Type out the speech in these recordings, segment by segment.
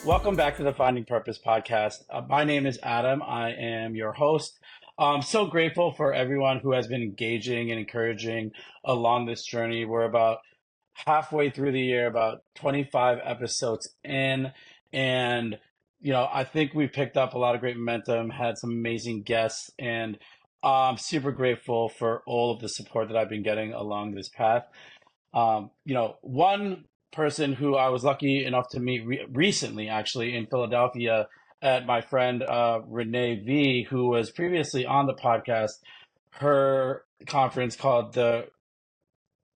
Welcome back to the Finding Purpose podcast. My name is Adam. I am your host. I'm so grateful for everyone who has been engaging and encouraging along this journey. We're about halfway through the year, about 25 episodes in, and I think we picked up a lot of great momentum, had some amazing guests, and I'm super grateful for all of the support that I've been getting along this path. One person who I was lucky enough to meet recently, actually in Philadelphia, at my friend Renee V, who was previously on the podcast. Her conference called the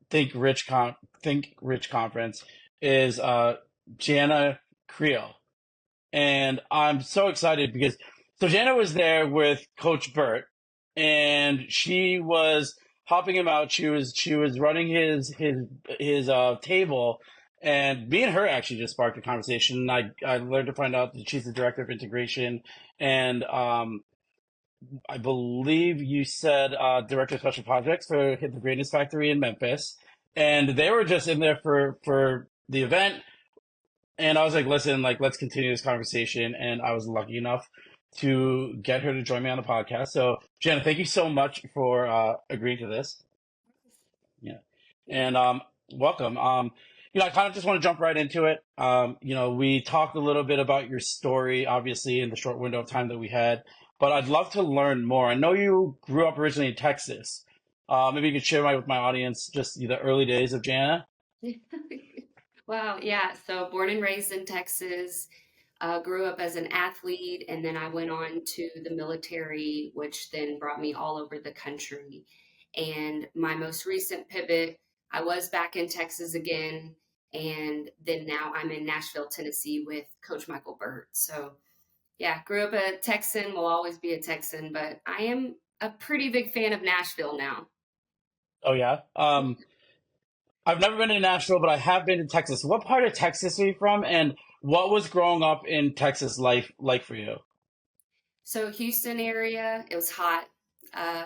Think Rich conference is Jana Creel, and I'm so excited because Jana was there with Coach Burt, and she was helping him out. She was running his table, and me and her actually just sparked a conversation. I learned to find out that she's the director of integration, and I believe you said director of special projects for the Greatness Factory in Memphis, and they were just in there for the event. And I was like, listen, like, let's continue this conversation. And I was lucky enough to get her to join me on the podcast. So, Jenna, thank you so much for agreeing to this. Yeah. And welcome. I kind of just want to jump right into it. We talked a little bit about your story, obviously, in the short window of time that we had, but I'd love to learn more. I know you grew up originally in Texas. Maybe you could share with my audience just the early days of Jana. Wow, yeah. So born and raised in Texas, grew up as an athlete, and then I went on to the military, which then brought me all over the country. And my most recent pivot, I was back in Texas again, and then now I'm in Nashville, Tennessee with Coach Michael Burt. So yeah, grew up a Texan, will always be a Texan, but I am a pretty big fan of Nashville now. Oh, yeah. I've never been to Nashville, but I have been to Texas. What part of Texas are you from, and what was growing up in Texas life like for you? So Houston area, it was hot.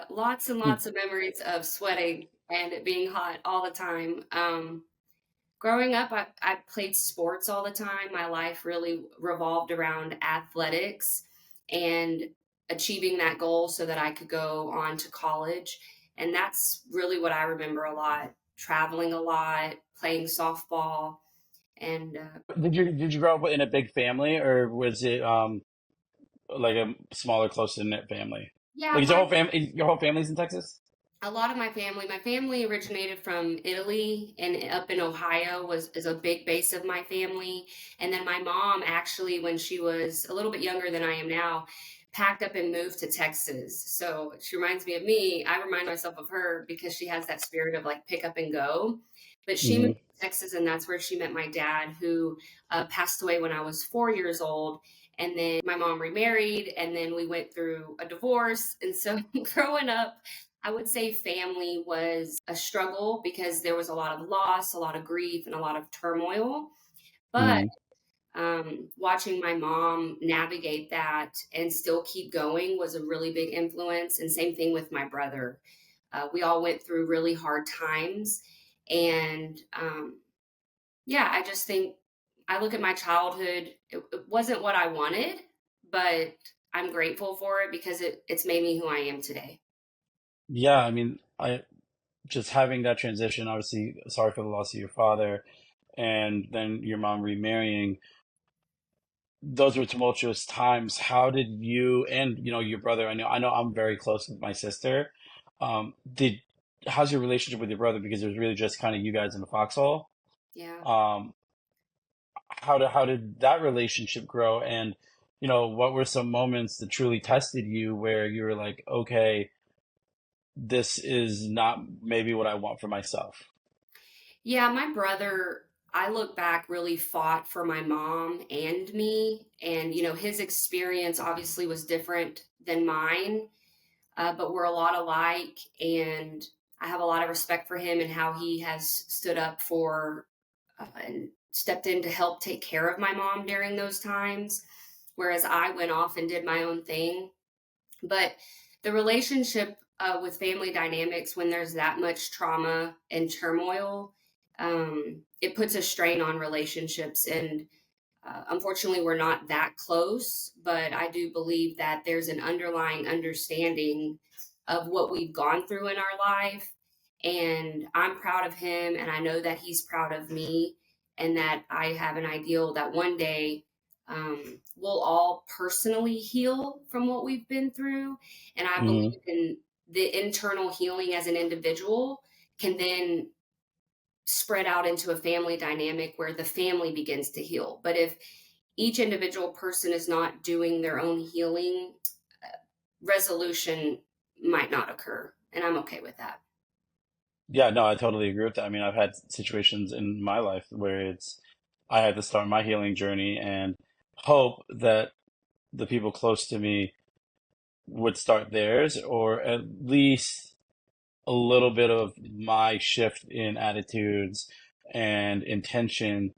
Lots and Hmm. lots of memories of sweating and it being hot all the time. Growing up, I played sports all the time. My life really revolved around athletics and achieving that goal so that I could go on to college. And that's really what I remember a lot, traveling a lot, playing softball. And Did you grow up in a big family, or was it like a smaller, close knit family? yeah, Like, is your whole family's in Texas? a lot of my family originated from Italy and up in Ohio was is a big base of my family. And then my mom actually, when she was a little bit younger than I am now, packed up and moved to Texas. So she reminds me of me. I remind myself of her because she has that spirit of like pick up and go. But she moved Hmm. to Texas, and that's where she met my dad, who passed away when I was 4 years old. And then my mom remarried, and then we went through a divorce. And so growing up, I would say family was a struggle because there was a lot of loss, a lot of grief, and a lot of turmoil. But Hmm. watching my mom navigate that and still keep going was a really big influence. And same thing with my brother. We all went through really hard times. And yeah, I just think I look at my childhood, it wasn't what I wanted, but I'm grateful for it because it's made me who I am today. Yeah, I mean, I just having that transition. Obviously, sorry for the loss of your father, and then your mom remarrying. Those were tumultuous times. How did you and your brother? I know I'm very close with my sister. Did How's your relationship with your brother? Because it was really just kind of you guys in the foxhole. Yeah. Um, how did that relationship grow? And what were some moments that truly tested you where you were like, okay, this is not maybe what I want for myself? Yeah, my brother, I look back, really fought for my mom and me. And, his experience obviously was different than mine, but we're a lot alike. And I have a lot of respect for him and how he has stood up for and stepped in to help take care of my mom during those times. Whereas I went off and did my own thing. But the relationship with family dynamics, when there's that much trauma and turmoil, it puts a strain on relationships. And Unfortunately, we're not that close, but I do believe that there's an underlying understanding of what we've gone through in our life. And I'm proud of him, and I know that he's proud of me, and that I have an ideal that one day we'll all personally heal from what we've been through. And I believe Hmm. in the internal healing as an individual can then spread out into a family dynamic where the family begins to heal. But if each individual person is not doing their own healing, resolution might not occur. And I'm okay with that. Yeah, no, I totally agree with that. I mean, I've had situations in my life where I had to start my healing journey and hope that the people close to me would start theirs, or at least a little bit of my shift in attitudes and intention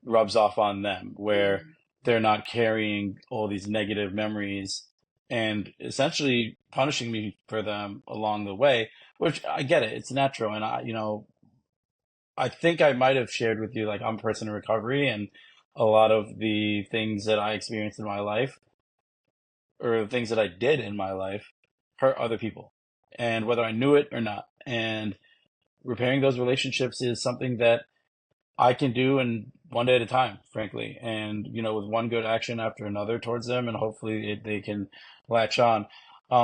rubs off on them, where Mm. they're not carrying all these negative memories and essentially punishing me for them along the way, which I get it, it's natural. And I think I might have shared with you, like, I'm a person in recovery, and a lot of the things that I experienced in my life, or the things that I did in my life, hurt other people, and whether I knew it or not. And repairing those relationships is something that I can do in one day at a time, frankly, and with one good action after another towards them, and hopefully they can latch on.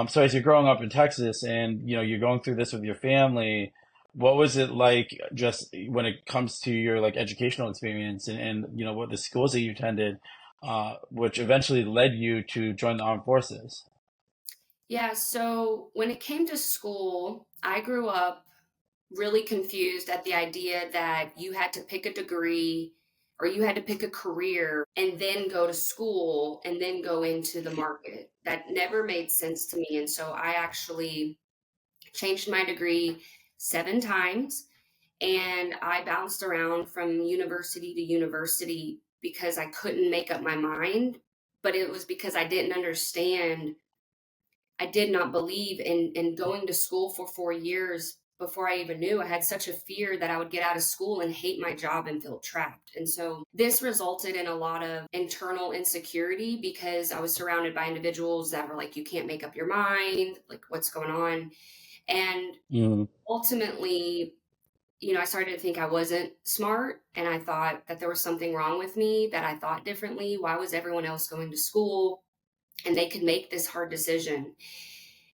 So as you're growing up in Texas, and you're going through this with your family, what was it like, just when it comes to your like educational experience, and what the schools that you attended, which eventually led you to join the armed forces? Yeah, so when it came to school, I grew up really confused at the idea that you had to pick a degree or you had to pick a career and then go to school and then go into the market. That never made sense to me. And so I actually changed my degree 7 times, and I bounced around from university to university because I couldn't make up my mind. But it was because I didn't understand. I did not believe in going to school for 4 years before I even knew. I had such a fear that I would get out of school and hate my job and feel trapped. And so this resulted in a lot of internal insecurity because I was surrounded by individuals that were like, you can't make up your mind, like, what's going on? And Mm, ultimately, I started to think I wasn't smart, and I thought that there was something wrong with me, that I thought differently. Why was everyone else going to school and they could make this hard decision?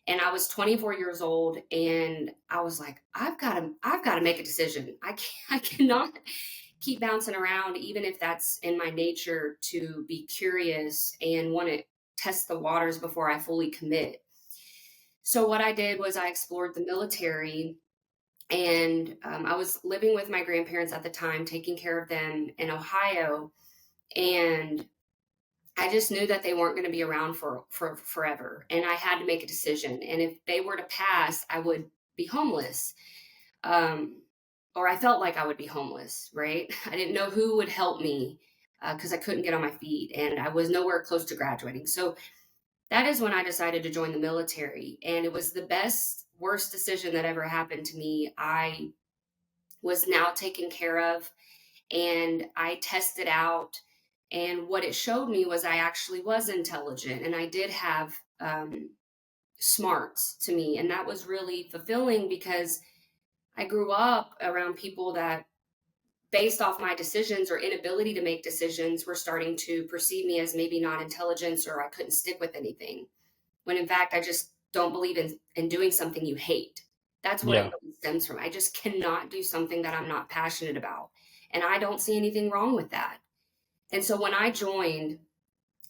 And I was 24 years old, and I was like, I've got to make a decision. I cannot keep bouncing around, even if that's in my nature to be curious and want to test the waters before I fully commit. So what I did was I explored the military, and I was living with my grandparents at the time, taking care of them in Ohio, and I just knew that they weren't going to be around for forever, and I had to make a decision. And if they were to pass, I would be homeless, um, or I felt like I would be homeless. Right? I didn't know who would help me because I couldn't get on my feet, and I was nowhere close to graduating. So that is when I decided to join the military, and it was the best, worst decision that ever happened to me. I was now taken care of, and I tested out. And what it showed me was I actually was intelligent, and I did have smarts to me. And that was really fulfilling because I grew up around people that, based off my decisions or inability to make decisions, were starting to perceive me as maybe not intelligence or I couldn't stick with anything. When in fact, I just don't believe in doing something you hate. That's what it yeah. really stems from. I just cannot do something that I'm not passionate about. And I don't see anything wrong with that. And so when I joined,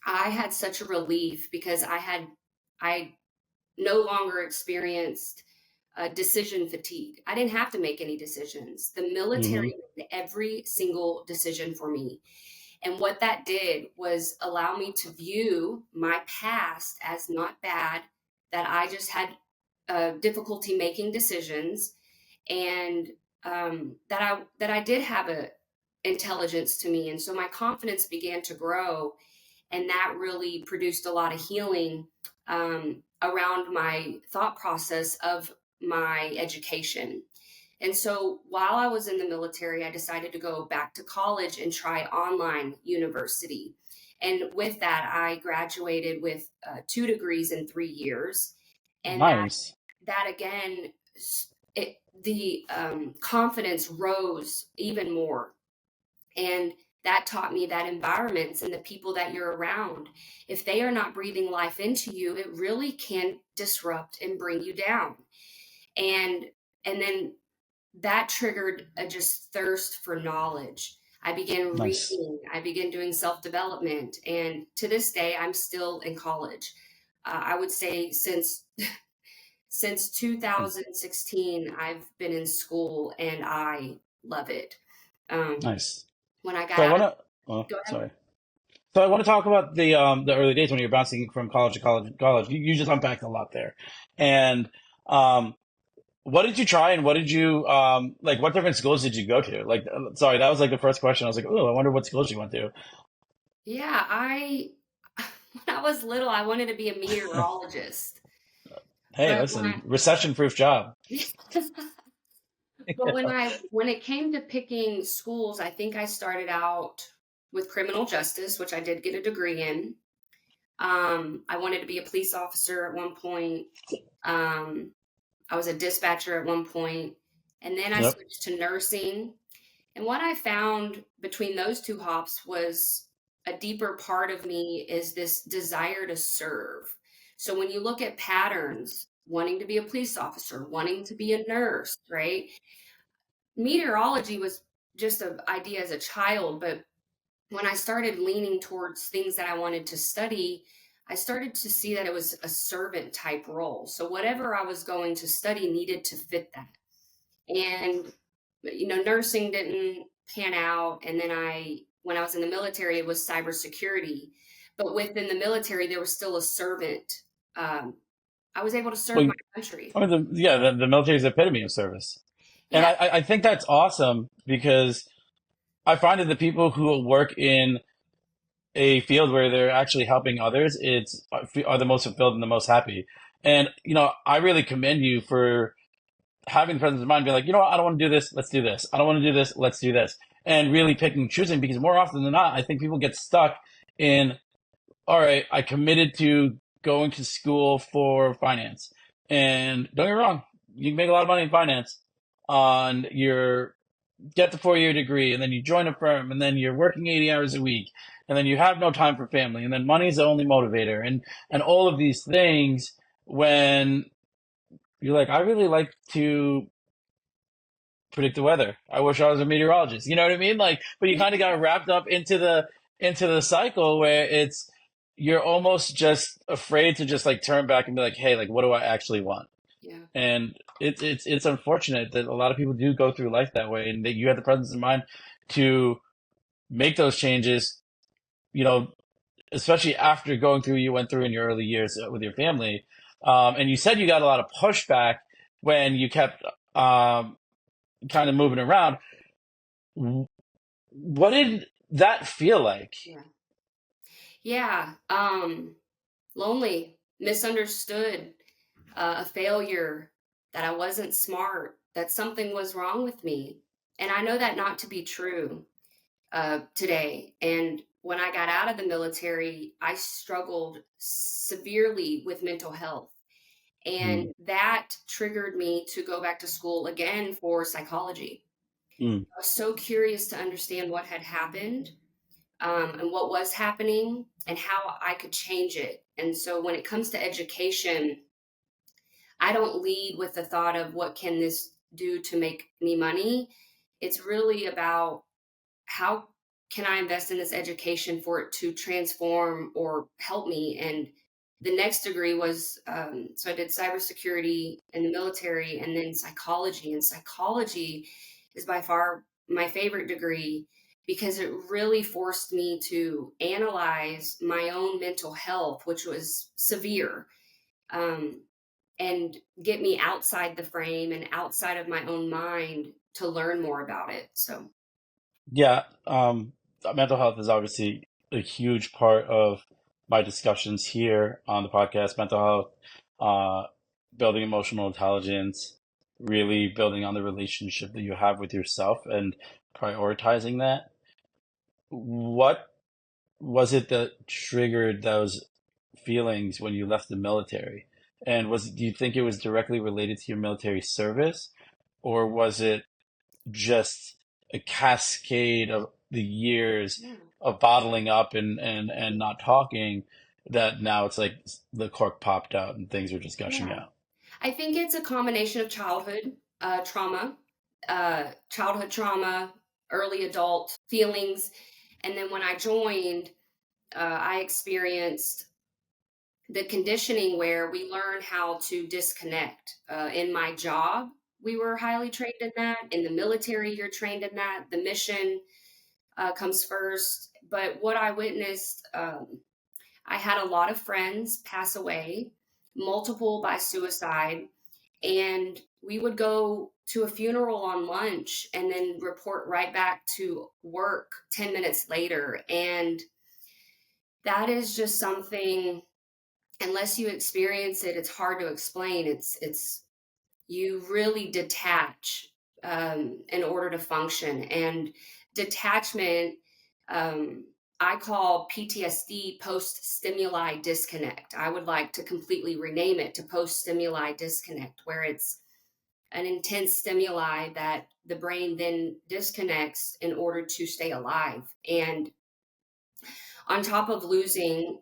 I had such a relief because I no longer experienced decision fatigue. I didn't have to make any decisions. The Hmm. military made every single decision for me. And what that did was allow me to view my past as not bad, that I just had difficulty making decisions, and that I did have a intelligence to me. And so my confidence began to grow, and that really produced a lot of healing around my thought process of my education. And so while I was in the military, I decided to go back to college and try online university. And with that, I graduated with 2 degrees in 3 years. And Nice. that again, the confidence rose even more. And that taught me that environments and the people that you're around, if they are not breathing life into you, it really can disrupt and bring you down. And and then that triggered a just thirst for knowledge. I began Nice. reading, I began doing self development, and to this day, I'm still in college. I would say since Hmm. 2016, I've been in school, and I love it. Um, Nice. when I got So I out want of, to, oh, go ahead. sorry. So I want to talk about the early days when you're bouncing from college to college to college. You just unpacked a lot there. And um, what did you try and what did you like? What different schools did you go to? Like, sorry, that was like the first question. I was like, oh, I wonder what schools you went to. Yeah, I when I was little, I wanted to be a meteorologist, Hey, but when listen, recession-proof job. but when it came to picking schools, I think I started out with criminal justice, which I did get a degree in. I wanted to be a police officer at one point. Um, I was a dispatcher at one point, and then I Yep. switched to nursing. And what I found between those two hops was a deeper part of me is this desire to serve. So when you look at patterns, wanting to be a police officer, wanting to be a nurse, right? Meteorology was just an idea as a child, but when I started leaning towards things that I wanted to study, I started to see that it was a servant type role. So whatever I was going to study needed to fit that. And nursing didn't pan out. And then when I was in the military, it was cybersecurity. But within the military, there was still a servant. Um, I was able to serve Well, my country. I mean, the military is the epitome of service, and Yeah, I think that's awesome because I find that the people who work in a field where they're actually helping others, are the most fulfilled and the most happy. And I really commend you for having the presence of mind, be like, you know what, I don't want to do this, let's do this. I don't want to do this, let's do this. And really picking and choosing because more often than not, I think people get stuck in, all right, I committed to going to school for finance. And don't get me wrong, you can make a lot of money in finance on your get the 4 year degree and then you join a firm and then you're working 80 hours a week and then you have no time for family and then money's the only motivator and all of these things when you're like, I really like to predict the weather. I wish I was a meteorologist. You know what I mean? Like, but you kind of got wrapped up into the cycle where you're almost just afraid to just like turn back and be like, hey, like, what do I actually want? yeah, And it's unfortunate that a lot of people do go through life that way, and that you had the presence of mind to make those changes. You know, especially after going through you went through in your early years with your family, and you said you got a lot of pushback when you kept kind of moving around. What did that feel like? yeah, yeah. Lonely, misunderstood, a failure, that I wasn't smart, that something was wrong with me. And I know that not to be true today. And when I got out of the military, I struggled severely with mental health. And Mm, that triggered me to go back to school again for psychology. mm. I was so curious to understand what had happened, and what was happening and how I could change it. And so when it comes to education, I don't lead with the thought of what can this do to make me money. It's really about how can I invest in this education for it to transform or help me. And the next degree was, so I did cybersecurity in the military and then psychology. And psychology is by far my favorite degree because it really forced me to analyze my own mental health, which was severe. Um, and get me outside the frame and outside of my own mind to learn more about it. So, Yeah, mental health is obviously a huge part of my discussions here on the podcast. Mental health, uh, building emotional intelligence, really building on the relationship that you have with yourself and prioritizing that. What was it that triggered those feelings when you left the military? And do you think it was directly related to your military service, or was it just a cascade of the years Yeah. of bottling up and not talking that now it's like the cork popped out and things are just gushing Yeah. out? I think it's a combination of childhood trauma, early adult feelings. And then when I joined, I experienced the conditioning where we learn how to disconnect. In my job, we were highly trained in that. In the military, you're trained in that. The mission comes first. But what I witnessed, I had a lot of friends pass away, multiple by suicide, and we would go to a funeral on lunch and then report right back to work 10 minutes later. And that is just something, unless you experience it, it's hard to explain. It's you really detach in order to function. And detachment, um, I call PTSD post stimuli disconnect. I would like to completely rename it to post stimuli disconnect, where it's an intense stimuli that the brain then disconnects in order to stay alive. And on top of losing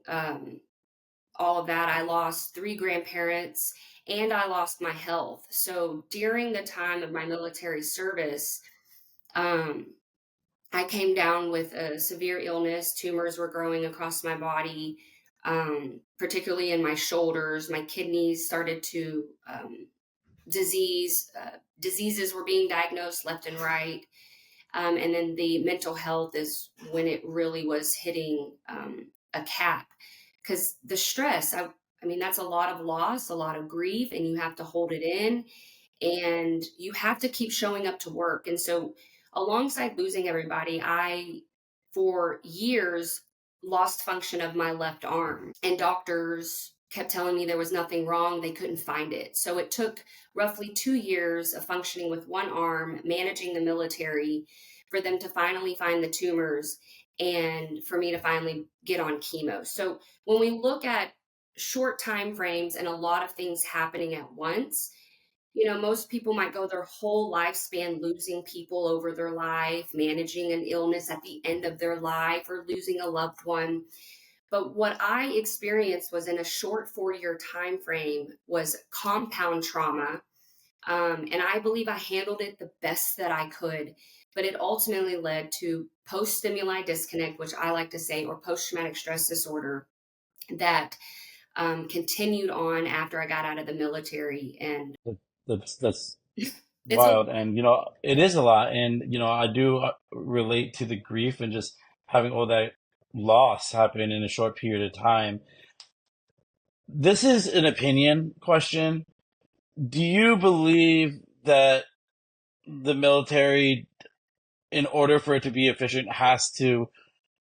all of that, I lost three grandparents and I lost my health. So during the time of my military service, um, I came down with a severe illness. Tumors were growing across my body, particularly in my shoulders. My kidneys started to diseases were being diagnosed left and right. And then the mental health is when it really was hitting a cap, because the stress, I mean, that's a lot of loss, a lot of grief, and you have to hold it in and you have to keep showing up to work. And so, alongside losing everybody, I, for years, lost function of my left arm, and doctors kept telling me there was nothing wrong. They couldn't find it. So, it took roughly 2 years of functioning with one arm, managing the military, for them to finally find the tumors and for me to finally get on chemo. So, when we look at short time frames and a lot of things happening at once, most people might go their whole lifespan losing people over their life, managing an illness at the end of their life, or losing a loved one. But what I experienced was in a short 4-year time frame was compound trauma. And I believe I handled it the best that I could. But it ultimately led to post stimuli disconnect, which I like to say, or post traumatic stress disorder, that continued on after I got out of the military. And That's it's a wild. And, it is a lot. And, I do relate to the grief and just having all that loss happen in a short period of time. This is an opinion question. Do you believe that the military, in order for it to be efficient, has to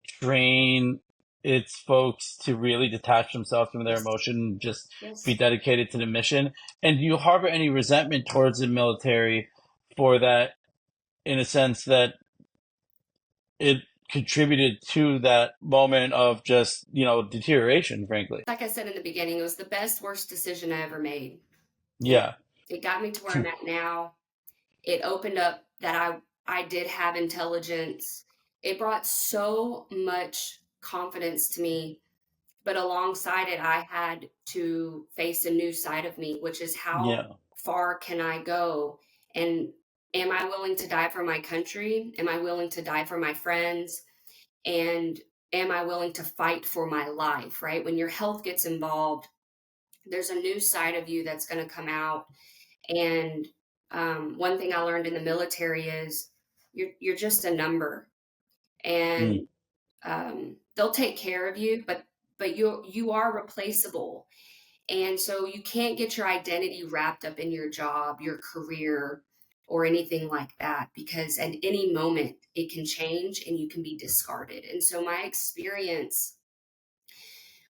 train its folks to really detach themselves from their yes, emotion and just be yes. dedicated to the mission? And do you harbor any resentment towards the military for that, in a sense that it contributed to that moment of just, deterioration, frankly? Like I said in the beginning, it was the best, worst decision I ever made. It Yeah. it got me to where I'm at now. It opened up that I did have intelligence. It brought so much confidence to me, but alongside it, I had to face a new side of me, which is how Yeah. far can I go? And am I willing to die for my country? Am I willing to die for my friends? And am I willing to fight for my life, right? When your health gets involved, there's a new side of you that's going to come out. And one thing I learned in the military is you're just a number, Mm. and they'll take care of you, but you are replaceable. And so you can't get your identity wrapped up in your job, your career, or anything like that, because at any moment it can change and you can be discarded. And so my experience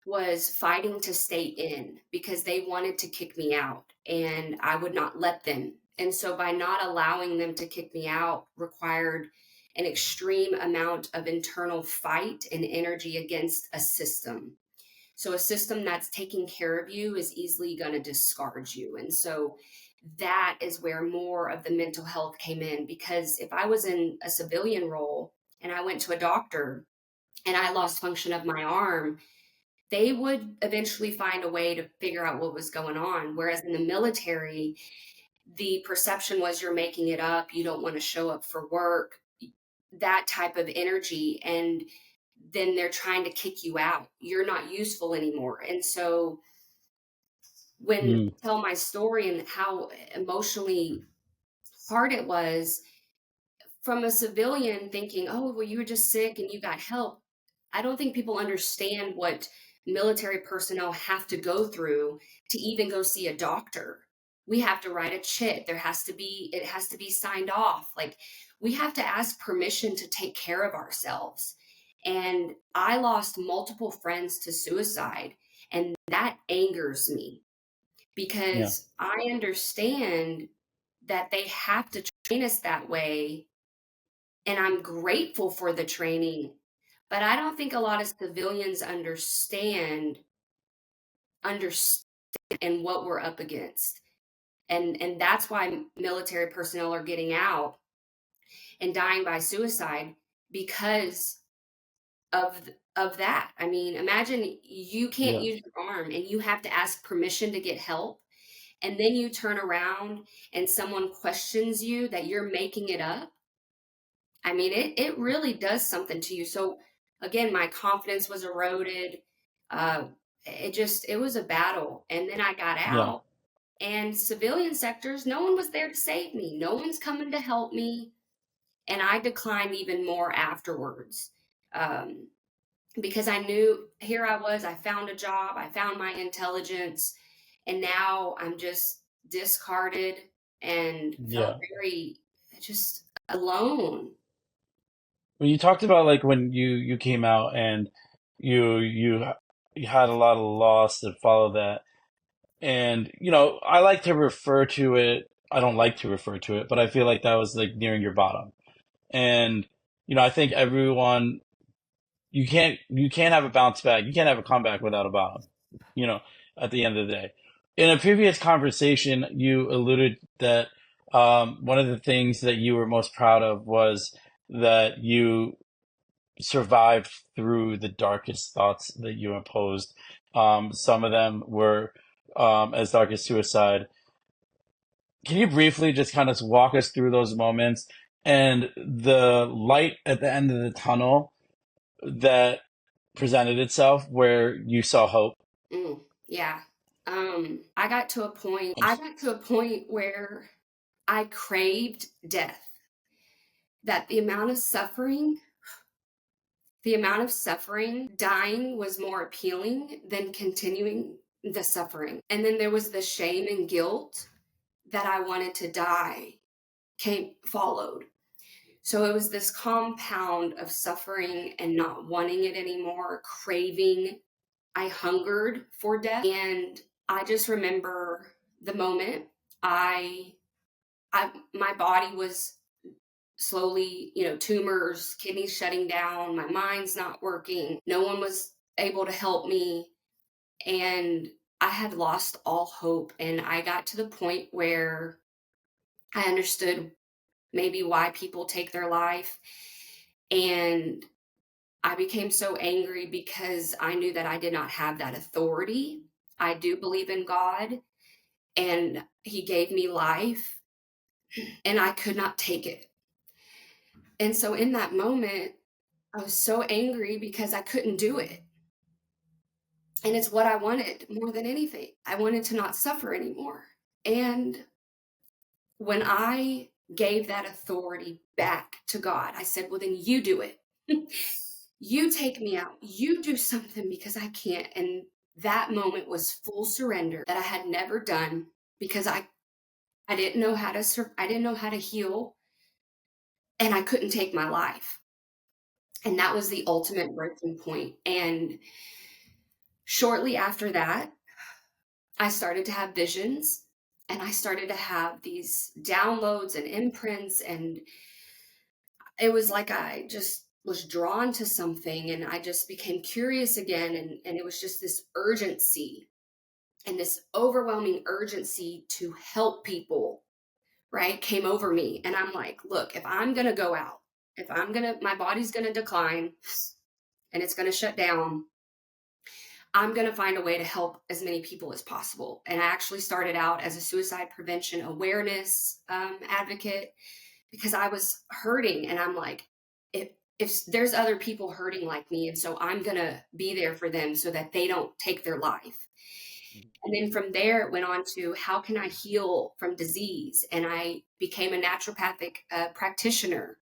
was fighting to stay in because they wanted to kick me out and I would not let them. And so by not allowing them to kick me out required an extreme amount of internal fight and energy against a system. So a system that's taking care of you is easily going to discard you. And so that is where more of the mental health came in, because if I was in a civilian role and I went to a doctor and I lost function of my arm, they would eventually find a way to figure out what was going on. Whereas in the military, the perception was you're making it up, you don't want to show up for work, that type of energy. And then they're trying to kick you out. You're not useful anymore. And so when Mm. I tell my story and how emotionally hard it was, from a civilian thinking, oh, well, you were just sick and you got help. I don't think people understand what military personnel have to go through to even go see a doctor. We have to write a check. It has to be signed off. Like, we have to ask permission to take care of ourselves. And I lost multiple friends to suicide. And that angers me Yeah. because I understand that they have to train us that way, and I'm grateful for the training, but I don't think a lot of civilians understand and what we're up against. And that's why military personnel are getting out and dying by suicide because of of that. I mean, imagine you can't Yeah. use your arm and you have to ask permission to get help, and then you turn around and someone questions you that you're making it up. I mean, it really does something to you. So again, my confidence was eroded. Uh, it was a battle. And then I got Yeah. out, and civilian sectors, no one was there to save me. No one's coming to help me. And I declined even more afterwards. Um, because I knew here I was, I found a job, I found my intelligence, and now I'm just discarded and felt Yeah. very just alone. When you talked about like when you came out and you had a lot of loss that followed that, and I like to refer to it. I don't like to refer to it, but I feel like that was like nearing your bottom. And I think everyone, you can't have a bounce back. You can't have a comeback without a bottom. You know, at the end of the day. In a previous conversation, you alluded that one of the things that you were most proud of was that you survived through the darkest thoughts that you imposed. Some of them were as dark as suicide. Can you briefly just kind of walk us through those moments and the light at the end of the tunnel that presented itself where you saw hope? Yeah. I got to a point where I craved death. That the amount of suffering, dying was more appealing than continuing the suffering. And then there was the shame and guilt that I wanted to die followed. So it was this compound of suffering and not wanting it anymore, craving. I hungered for death. And I just remember the moment my body was slowly, tumors, kidneys shutting down, my mind's not working. No one was able to help me. And I had lost all hope. And I got to the point where I understood maybe why people take their life. And I became so angry because I knew that I did not have that authority. I do believe in God, and He gave me life, and I could not take it. And so in that moment, I was so angry because I couldn't do it. And it's what I wanted more than anything. I wanted to not suffer anymore. And when I gave that authority back to God, I said, well, then you do it. You take me out. You do something because I can't. And that moment was full surrender that I had never done because I didn't know how to I didn't know how to heal, and I couldn't take my life. And that was the ultimate breaking point. And shortly after that, I started to have visions. And I started to have these downloads and imprints, and it was like I just was drawn to something, and I just became curious again, and it was just this urgency and this overwhelming urgency to help people, right, came over me. And I'm like, look, if I'm going to go out, if I'm going to, my body's going to decline and it's going to shut down, I'm going to find a way to help as many people as possible. And I actually started out as a suicide prevention awareness advocate, because I was hurting, and I'm like, if there's other people hurting like me, and so I'm going to be there for them so that they don't take their life. And then from there, it went on to how can I heal from disease? And I became a naturopathic practitioner,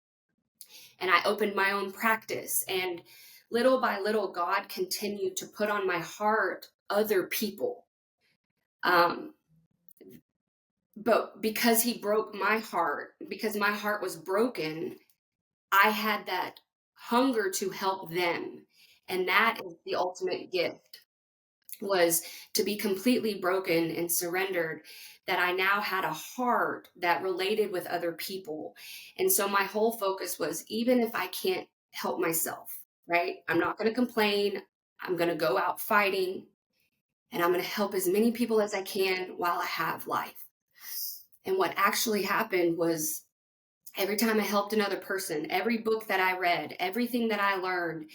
and I opened my own practice. And little by little, God continued to put on my heart other people. Um, but because He broke my heart, because my heart was broken, I had that hunger to help them. And that is the ultimate gift, was to be completely broken and surrendered, that I now had a heart that related with other people. And so my whole focus was, even if I can't help myself, right? I'm not going to complain. I'm going to go out fighting, and I'm going to help as many people as I can while I have life. And what actually happened was, every time I helped another person, every book that I read, everything that I learned,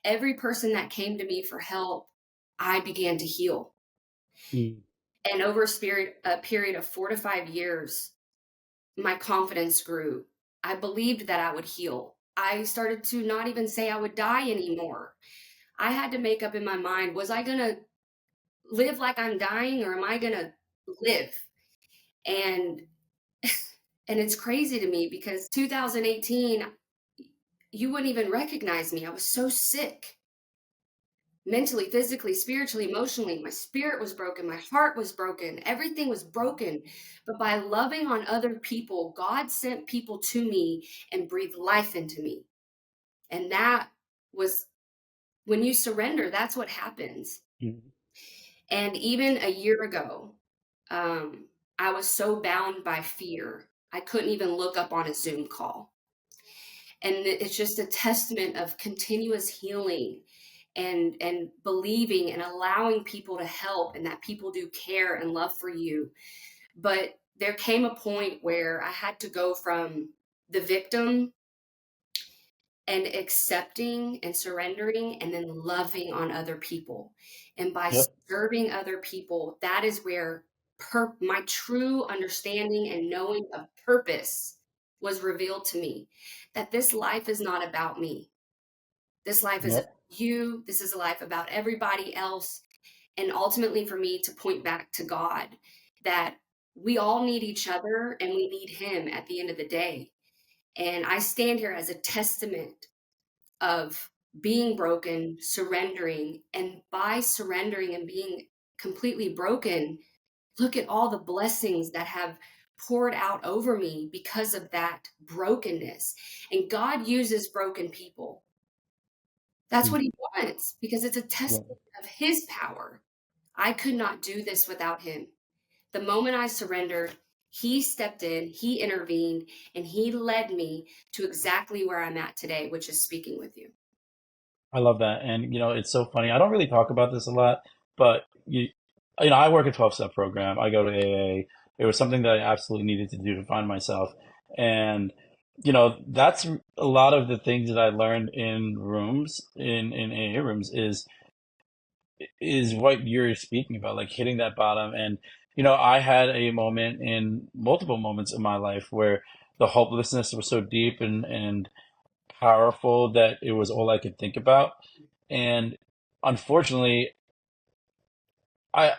every person that came to me for help, I began to heal. Mm. And over a period of 4 to 5 years, my confidence grew. I believed that I would heal. I started to not even say I would die anymore. I had to make up in my mind, was I going to live like I'm dying, or am I going to live? And and it's crazy to me, because 2018, you wouldn't even recognize me. I was so sick, mentally, physically, spiritually, emotionally. My spirit was broken. My heart was broken. Everything was broken. But by loving on other people, God sent people to me and breathed life into me. And that was, when you surrender, that's what happens. Mm. And even a year ago, I was so bound by fear, I couldn't even look up on a Zoom call. And it's just a testament of continuous healing, and believing and allowing people to help, and that people do care and love for you. But there came a point where I had to go from the victim and accepting and surrendering, and then loving on other people. And by Yep. serving other people, that is where my true understanding and knowing of purpose was revealed to me, that this life is not about me. This life is about Yep. you. This is a life about everybody else. And ultimately, for me to point back to God, that we all need each other, and we need Him at the end of the day. And I stand here as a testament of being broken, surrendering. And by surrendering and being completely broken, look at all the blessings that have poured out over me because of that brokenness. And God uses broken people. That's Mm. what He wants, because it's a Yep. testament of His power. I could not do this without Him. The moment I surrendered, He stepped in, He intervened, and He led me to exactly where I'm at today, which is speaking with you. I love that. And, it's so funny. I don't really talk about this a lot, but I work a 12-step program. I go to AA. It was something that I absolutely needed to do to find myself. And, that's a lot of the things that I learned in rooms, in AA rooms, is what you're speaking about, like hitting that bottom. And, I had a moment, in multiple moments in my life, where the hopelessness was so deep and powerful that it was all I could think about. And unfortunately, I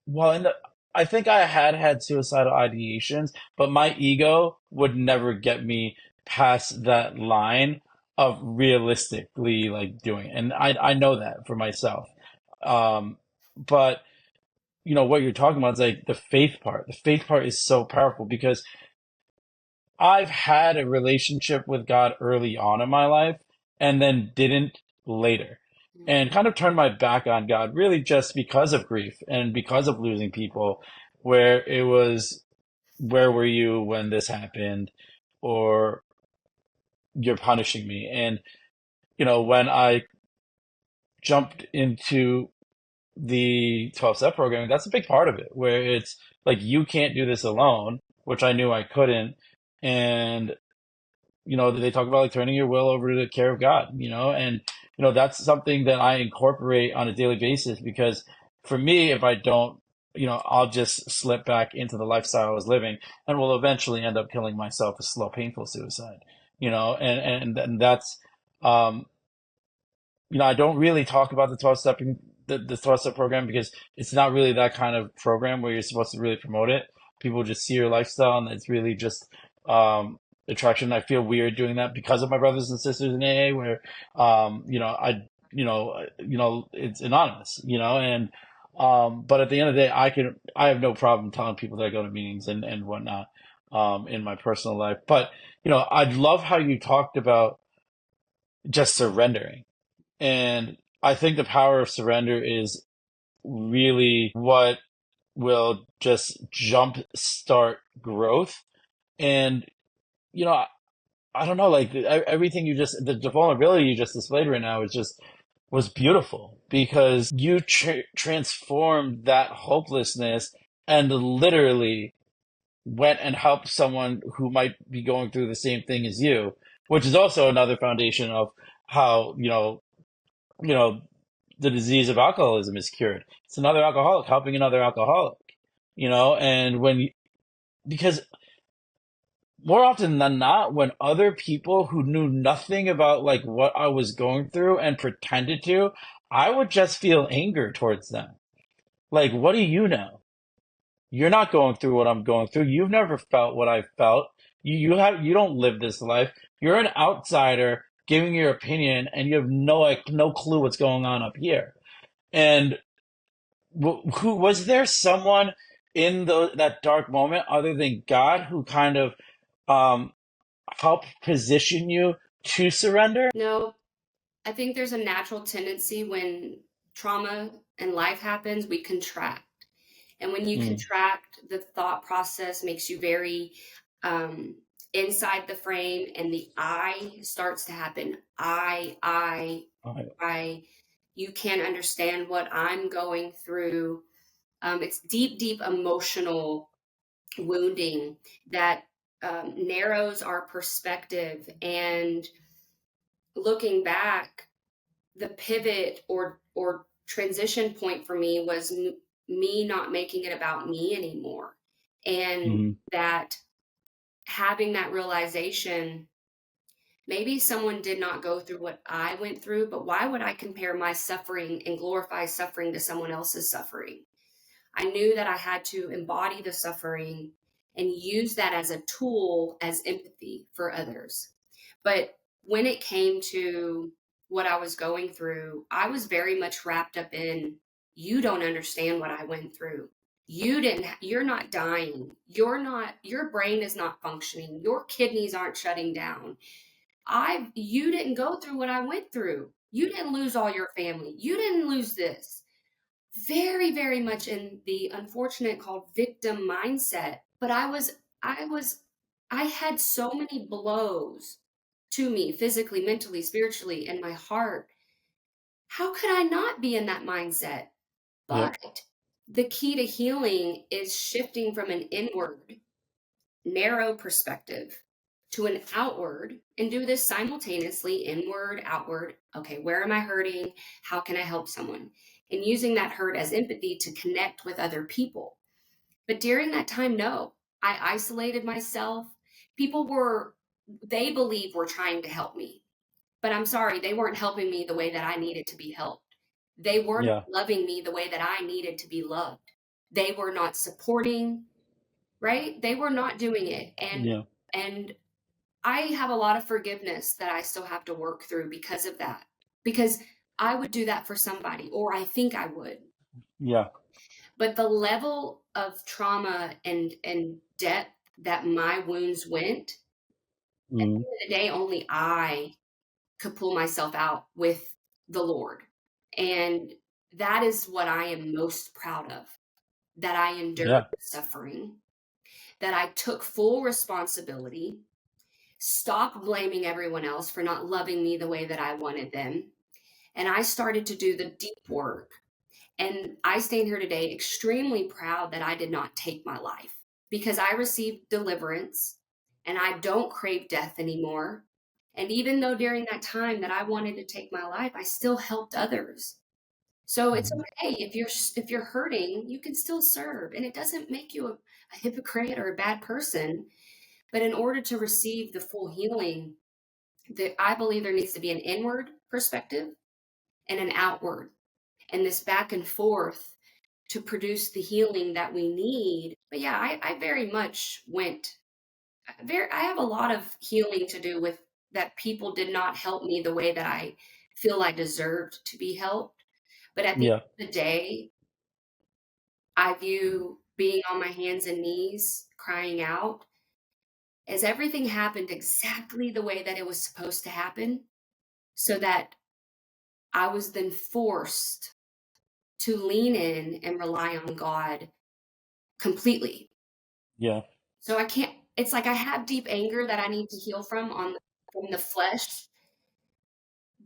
well, I think I had suicidal ideations, but my ego would never get me past that line of realistically like doing it. And I know that for myself. But what you're talking about is like the faith part. The faith part is so powerful, because I've had a relationship with God early on in my life and then didn't later, Mm. and kind of turned my back on God, really just because of grief and because of losing people. where it was, where were you when this happened, or you're punishing me. And when I jumped into the 12-step program, that's a big part of it, where it's like, you can't do this alone, which I knew I couldn't. And they talk about like turning your will over to the care of God, and that's something that I incorporate on a daily basis, because for me, if I don't, I'll just slip back into the lifestyle I was living, and will eventually end up killing myself a slow, painful suicide, and that's, um, I don't really talk about the 12-step program, because it's not really that kind of program where you're supposed to really promote it. People just see your lifestyle, and it's really just attraction. I feel weird doing that because of my brothers and sisters in AA, where it's anonymous, and but at the end of the day, I have no problem telling people that I go to meetings and whatnot in my personal life. But I love how you talked about just surrendering. And I think the power of surrender is really what will just jump start growth. And, you know, I, I don't know, like everything the vulnerability you just displayed right now was beautiful, because you transformed that hopelessness and literally went and helped someone who might be going through the same thing as you, which is also another foundation of how, you know, the disease of alcoholism is cured. It's another alcoholic helping another alcoholic, and because more often than not, when other people who knew nothing about like what I was going through and pretended to, I would just feel anger towards them. Like, what do you know? You're not going through what I'm going through. You've never felt what I felt. You don't live this life. You're an outsider giving your opinion, and you have no clue what's going on up here. And who was there someone in that dark moment other than God who kind of um, helped position you to surrender? No, I think there's a natural tendency when trauma and life happens, we contract. And when you Mm, contract, the thought process makes you very um, inside the frame, and the I starts to happen. okay. I. You can't understand what I'm going through. It's deep, deep emotional wounding that narrows our perspective. And looking back, the pivot or transition point for me was me not making it about me anymore, and Hmm. that having that realization, maybe someone did not go through what I went through, but why would I compare my suffering and glorify suffering to someone else's suffering? I knew that I had to embody the suffering and use that as a tool, as empathy for others. But when it came to what I was going through, I was very much wrapped up in, you don't understand what I went through. You're not dying. Your brain is not functioning. Your kidneys aren't shutting down. You didn't go through what I went through. You didn't lose all your family. You didn't lose this. Very, very much in the unfortunate called victim mindset. But I was, I had so many blows to me physically, mentally, spiritually, and my heart. How could I not be in that mindset? Yep. But the key to healing is shifting from an inward, narrow perspective to an outward, and do this simultaneously, inward, outward. Okay, where am I hurting? How can I help someone? And using that hurt as empathy to connect with other people. But during that time, no, I isolated myself. People they believe were trying to help me, but I'm sorry, they weren't helping me the way that I needed to be helped. They weren't Yeah. loving me the way that I needed to be loved. They were not supporting, right? They were not doing it. Yeah. And I have a lot of forgiveness that I still have to work through because of that. Because I would do that for somebody, or I think I would. Yeah. But the level of trauma and depth that my wounds went, at the Mm, end of the day, only I could pull myself out with the Lord. And that is what I am most proud of. that I endured Yeah. suffering, that I took full responsibility, stopped blaming everyone else for not loving me the way that I wanted them, and I started to do the deep work. And I stand here today extremely proud that I did not take my life because I received deliverance and I don't crave death anymore. And even though during that time that I wanted to take my life, I still helped others. So it's Mhm. okay if you're hurting, you can still serve, and it doesn't make you a hypocrite or a bad person. But in order to receive the full healing, that I believe there needs to be an inward perspective and an outward, and this back and forth to produce the healing that we need. But yeah, I very much went I have a lot of healing to do with that people did not help me the way that I feel I deserved to be helped. But at the Yeah. end of the day, I view being on my hands and knees crying out as everything happened exactly the way that it was supposed to happen, so that I was then forced to lean in and rely on God completely. Yeah. So I can't, it's like I have deep anger that I need to heal from the flesh,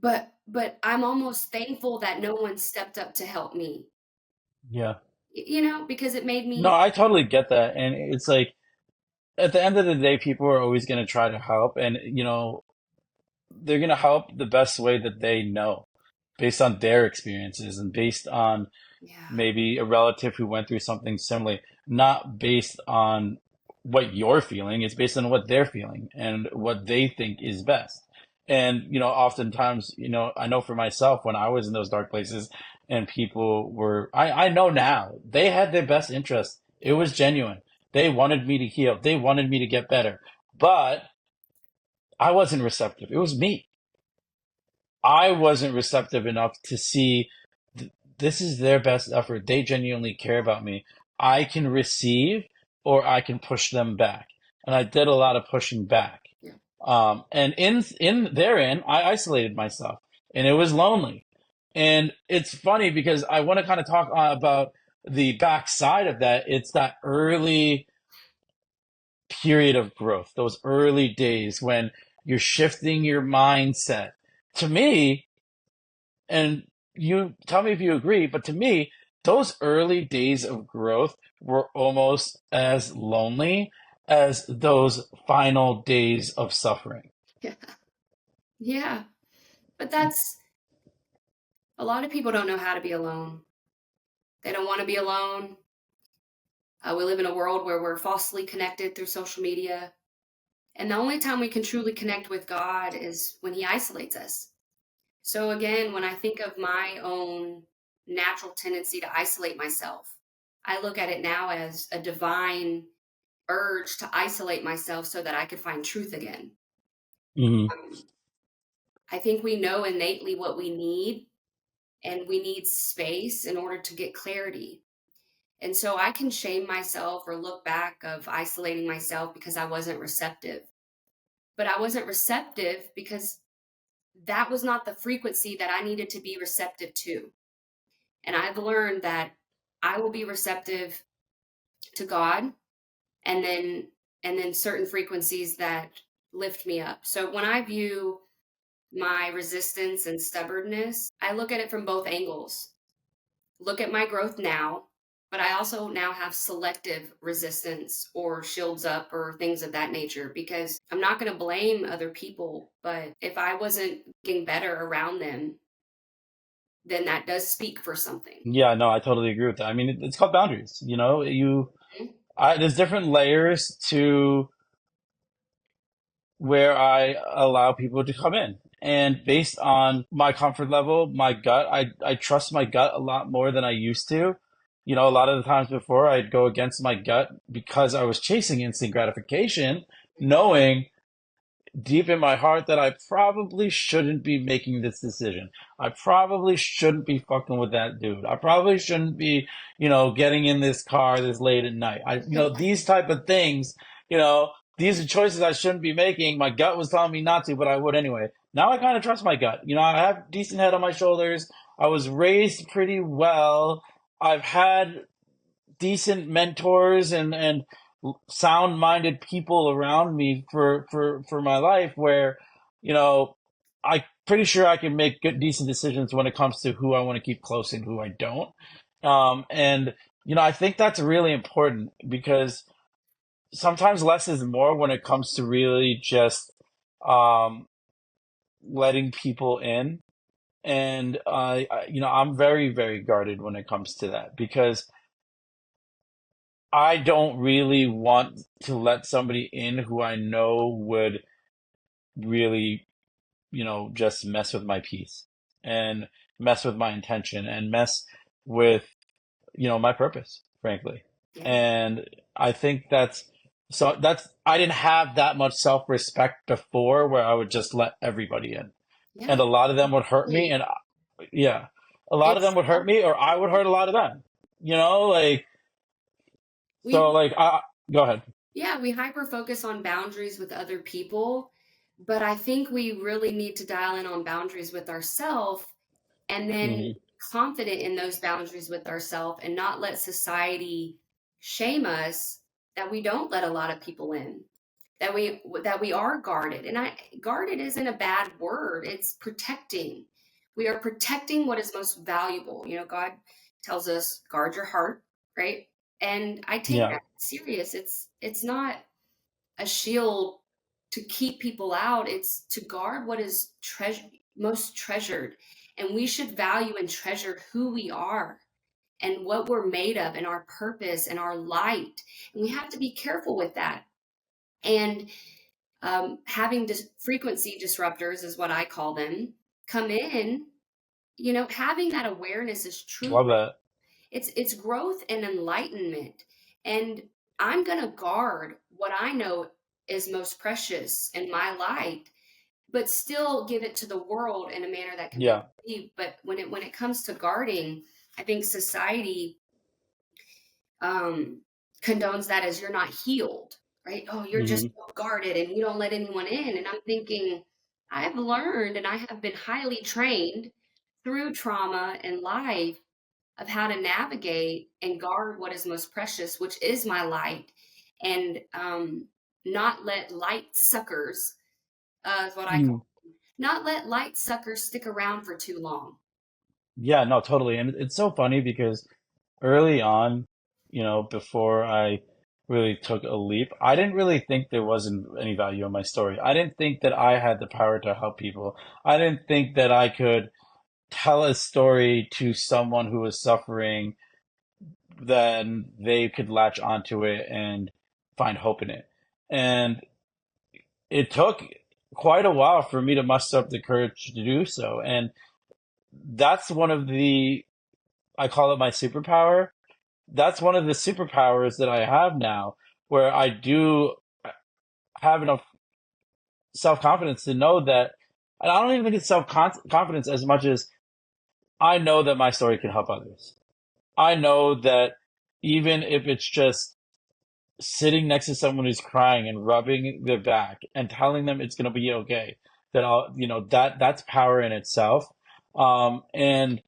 but I'm almost thankful that no one stepped up to help me. Yeah. Because it made No, me. I totally get that. And it's like at the end of the day, people are always going to try to help. And, they're going to help the best way that they know based on their experiences and based on Yeah. maybe a relative who went through something similar, not based on what you're feeling. It's based on what they're feeling and what they think is best. And, oftentimes, I know for myself when I was in those dark places and people were, I know now they had their best interest. It was genuine. They wanted me to heal. They wanted me to get better, but I wasn't receptive. It was me. I wasn't receptive enough to see this is their best effort. They genuinely care about me. I can receive or I can push them back. And I did a lot of pushing back. Yeah. And in therein, I isolated myself and it was lonely. And it's funny because I want to kind of talk about the backside of that. It's that early period of growth, those early days when you're shifting your mindset. To me, and you tell me if you agree, but to me, those early days of growth were almost as lonely as those final days of suffering. Yeah. Yeah. But that's a lot of people don't know how to be alone. They don't want to be alone. We live in a world where we're falsely connected through social media. And the only time we can truly connect with God is when He isolates us. So, again, when I think of my own natural tendency to isolate myself, I look at it now as a divine urge to isolate myself so that I could find truth again. Hmm. Um, I think we know innately what we need, and we need space in order to get clarity. And so I can shame myself or look back of isolating myself because I wasn't receptive. But I wasn't receptive because that was not the frequency that I needed to be receptive to. And I've learned that I will be receptive to God, and then certain frequencies that lift me up. So when I view my resistance and stubbornness, I look at it from both angles. Look at my growth now, but I also now have selective resistance or shields up or things of that nature, because I'm not going to blame other people, but if I wasn't getting better around them, then that does speak for something. Yeah, no, I totally agree with that. I mean, it's called boundaries. There's different layers to where I allow people to come in. And based on my comfort level, my gut, I trust my gut a lot more than I used to. A lot of the times before I'd go against my gut because I was chasing instant gratification, knowing deep in my heart that I probably shouldn't be making this decision. I probably shouldn't be fucking with that dude. I probably shouldn't be, getting in this car this late at night. These type of things, these are choices I shouldn't be making. My gut was telling me not to, but I would anyway. Now I kind of trust my gut. I have decent head on my shoulders. I was raised pretty well. I've had decent mentors and sound-minded people around me for my life where, you know, I pretty sure I can make good, decent decisions when it comes to who I want to keep close and who I don't. And, you know, I think that's really important because sometimes less is more when it comes to really just um, letting people in. And you know, I'm very, very guarded when it comes to that because I don't really want to let somebody in who I know would really, you know, just mess with my peace and mess with my intention and mess with, you know, my purpose, frankly. Yeah. And I think that's I didn't have that much self-respect before where I would just let everybody in. And Yeah. a lot of them would hurt me Absolutely. and yeah, a lot of them It's would hurt me or I would hurt a lot of them. You know, like so we like go ahead. Yeah, we hyper focus on boundaries with other people, but I think we really need to dial in on boundaries with ourselves and then Hmm. confident in those boundaries with ourselves and not let society shame us that we don't let a lot of people in, that we are guarded. And I guarded isn't a bad word. It's protecting. We are protecting what is most valuable. God tells us guard your heart, right? And I take Yeah. that serious. It's not a shield to keep people out. It's to guard what is most treasured. And we should value and treasure who we are and what we're made of and our purpose and our light. And we have to be careful with that. And having frequency disruptors is what I call them come in. Having that awareness is true. Love that. It's growth and enlightenment. And I'm going to guard what I know is most precious in my light, but still give it to the world in a manner that can be Yeah. received. But when it comes to guarding, I think society um, condones that as you're not healed, right? Oh, you're just Hmm. so guarded and you don't let anyone in. And I'm thinking, I've learned and I have been highly trained through trauma and life of how to navigate and guard what is most precious, which is my light, and not let light suckers, is what I call, Mm. not let light suckers stick around for too long. Yeah, no, totally. And it's so funny because early on, you know, before I really took a leap, I didn't really think there wasn't any value in my story. I didn't think that I had the power to help people. I didn't think that I could tell a story to someone who was suffering, then they could latch onto it and find hope in it. And it took quite a while for me to muster up the courage to do so. And that's one of the, I call it my superpower. That's one of the superpowers that I have now, where I do have enough self confidence to know that, and I don't even think it's self confidence as much as I know that my story can help others. I know that even if it's just sitting next to someone who's crying and rubbing their back and telling them it's going to be okay, that I'll, you know, that's power in itself. And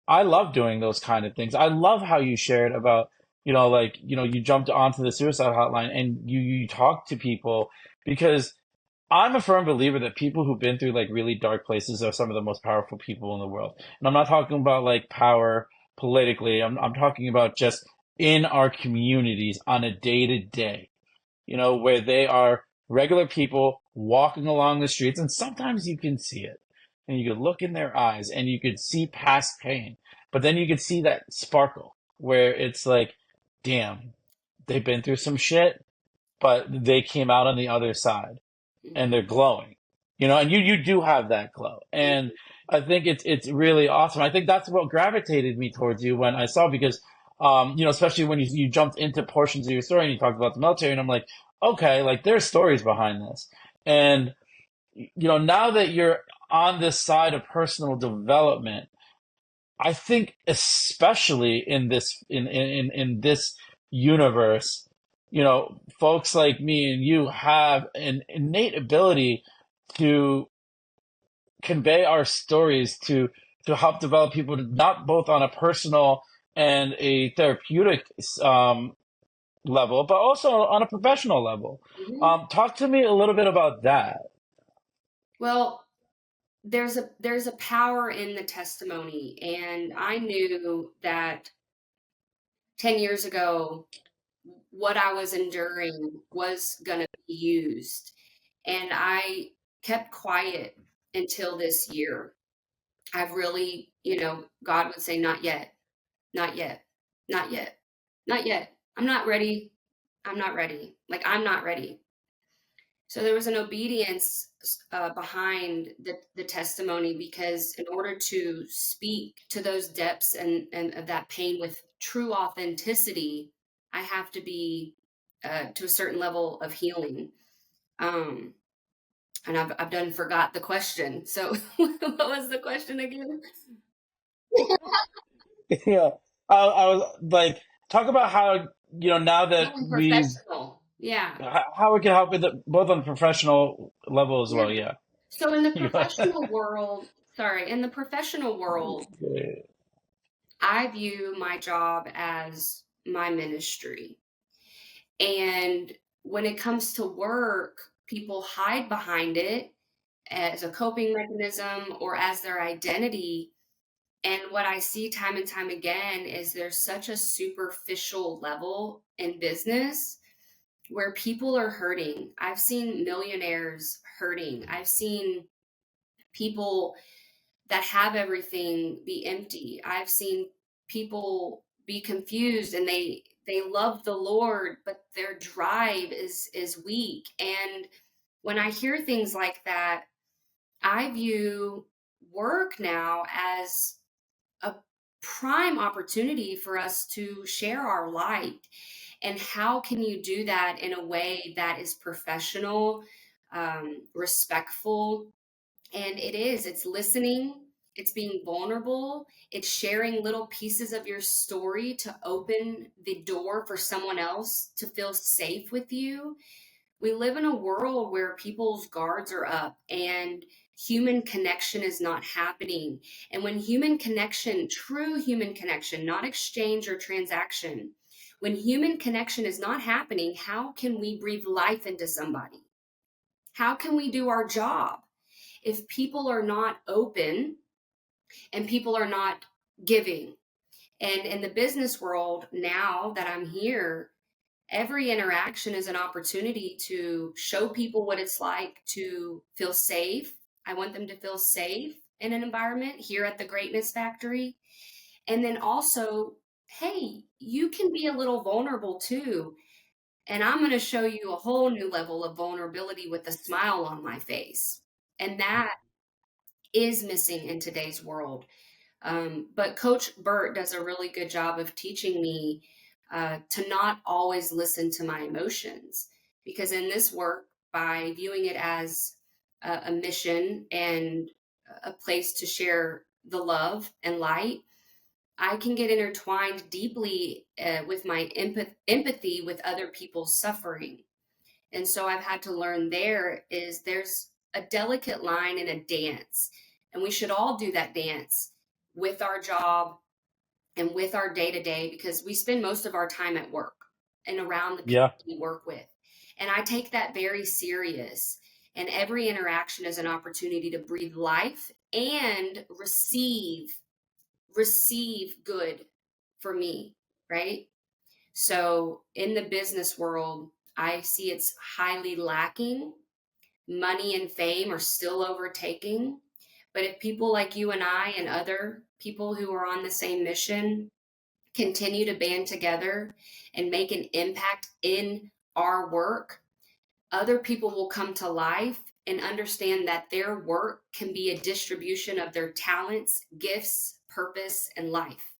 I love doing those kind of things. I love how you shared about, you know, like, you know, you jumped onto the suicide hotline and you talk to people because I'm a firm believer that people who've been through like really dark places are some of the most powerful people in the world. And I'm not talking about like power politically. I'm talking about just in our communities on a day to day, you know, where they are regular people walking along the streets, and sometimes you can see it, and you could look in their eyes, and you could see past pain, but then you could see that sparkle where it's like, damn, they've been through some shit, but they came out on the other side and Mhm. they're glowing, you know, and you do have that glow. And I think it's really awesome. I think that's what gravitated me towards you when I saw, because, you know, especially when you jumped into portions of your story and you talked about the military, and I'm like, okay, like there's stories behind this. And, you know, now that you're on this side of personal development, I think especially in this universe, you know, folks like me and you have an innate ability to convey our stories to help develop people, not both on a personal and a therapeutic level, but also on a professional level. Mhm. Talk to me a little bit about that. Well, there's a power in the testimony, and I knew that 10 years ago what I was enduring was going to be used, and I kept quiet until this year. I've really, God would say, not yet, not yet, not yet, not yet. I'm not ready. I'm not ready. Like, I'm not ready. So there was an obedience behind the testimony, because in order to speak to those depths and of that pain with true authenticity, I have to be to a certain level of healing. Um, and I've done forgot the question. So what was the question again? Yeah, I was like, talk about how, now that Oh, and we've, professional. Yeah. how we can help with it, both on the professional level as Yeah. well. Yeah. So in the You professional world, sorry, in the professional world, I view my job as my ministry. And when it comes to work, people hide behind it as a coping mechanism or as their identity. And what I see time and time again is there's such a superficial level in business where people are hurting. I've seen millionaires hurting. I've seen people that have everything be empty. I've seen people be confused, and they love the Lord, but their drive is weak. And when I hear things like that, I view work now as a prime opportunity for us to share our light. And how can you do that in a way that is professional, respectful, and it's listening, it's being vulnerable, it's sharing little pieces of your story to open the door for someone else to feel safe with you. We live in a world where people's guards are up and human connection is not happening. And when human connection, true human connection, not exchange or transaction, when human connection is not happening, how can we breathe life into somebody? How can we do our job? If people are not open and people are not giving. And in the business world, now that I'm here, every interaction is an opportunity to show people what it's like to feel safe. I want them to feel safe in an environment here at the Greatness Factory. And then also, hey, you can be a little vulnerable too. And I'm going to show you a whole new level of vulnerability with a smile on my face. And that is missing in today's world. But Coach Burt does a really good job of teaching me to not always listen to my emotions, because in this work, by viewing it as a mission and a place to share the love and light, I can get intertwined deeply with my empathy with other people's suffering. And so I've had to learn there's a delicate line in a dance, and we should all do that dance with our job and with our day to day, because we spend most of our time at work and around the people Yeah. we work with. And I take that very serious. And every interaction is an opportunity to breathe life and receive good for me, right? So in the business world, I see it's highly lacking. Money and fame are still overtaking. But if people like you and I and other people who are on the same mission continue to band together and make an impact in our work, other people will come to life and understand that their work can be a distribution of their talents, gifts, purpose, and life.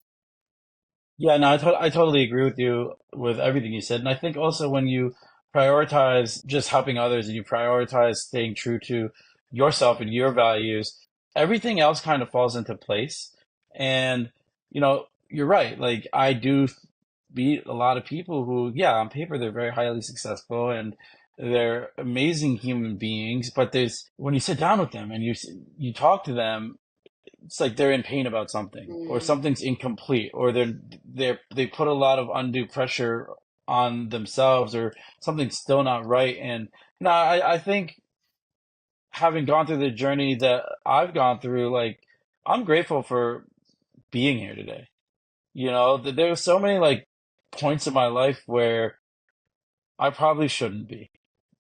Yeah, no, I totally agree with you with everything you said. And I think also when you prioritize just helping others and you prioritize staying true to yourself and your values, everything else kind of falls into place. And, you're right. Like, I do meet a lot of people who, yeah, on paper, they're very highly successful and they're amazing human beings. But when you sit down with them and you talk to them, it's like they're in pain about something, or Mm, something's incomplete, or they put a lot of undue pressure on themselves, or something's still not right. And no, I think having gone through the journey that I've gone through, like, I'm grateful for being here today. There were so many like points in my life where I probably shouldn't be.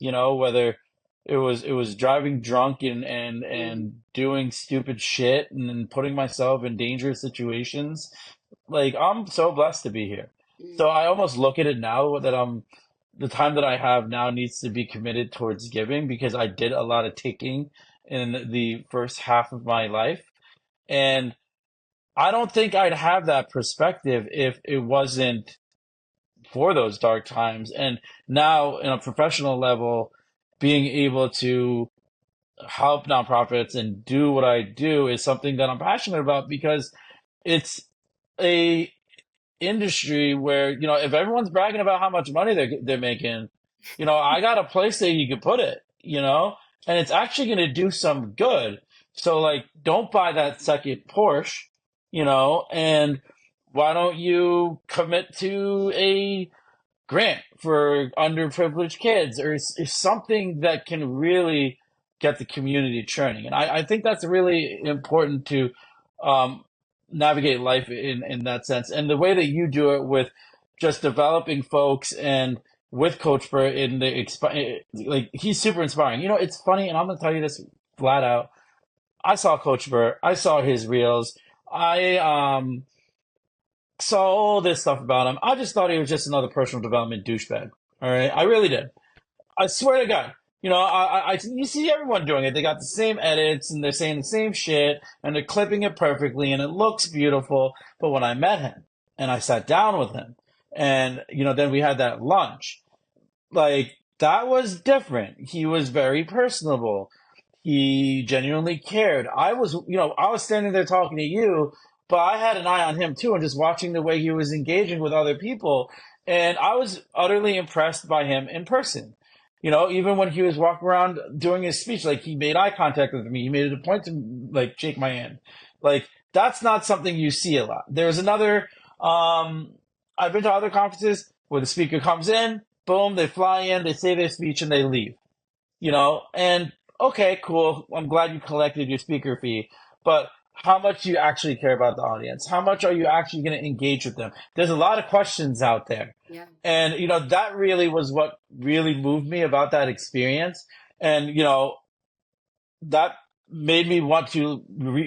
Whether it was driving drunk mm, and doing stupid shit and then putting myself in dangerous situations. Like, I'm so blessed to be here. mm, So I almost look at it now that the time that I have now needs to be committed towards giving, because I did a lot of taking in the first half of my life. And I don't think I'd have that perspective if it wasn't for those dark times. And now, in a professional level, being able to help nonprofits and do what I do is something that I'm passionate about, because it's a industry where, if everyone's bragging about how much money they're making, I got a place that you can put it, and it's actually going to do some good. So, like, don't buy that second Porsche, and why don't you commit to a grant for underprivileged kids, or is something that can really get the community churning. And I think that's really important to um, navigate life in that sense. And the way that you do it with just developing folks, and with Coach Burt in like, he's super inspiring. It's funny, and I'm going to tell you this flat out. I saw Coach Burt. I saw his reels. I saw all this stuff about him. I just thought he was just another personal development douchebag. All right, I really did. I swear to God. You see everyone doing it. They got the same edits, and they're saying the same shit, and they're clipping it perfectly, and it looks beautiful. But when I met him and I sat down with him, and then we had that lunch, like, that was different. He was very personable. He genuinely cared. I was standing there talking to you, but I had an eye on him too, and just watching the way he was engaging with other people. And I was utterly impressed by him in person. Even when he was walking around doing his speech, like, he made eye contact with me. He made it a point to, like, shake my hand. Like, that's not something you see a lot. There's another, I've been to other conferences where the speaker comes in, boom, they fly in, they say their speech, and they leave. And okay, cool. I'm glad you collected your speaker fee, but how much do you actually care about the audience? How much are you actually going to engage with them? There's a lot of questions out there. yeah. And, that really was what really moved me about that experience. And, that made me want to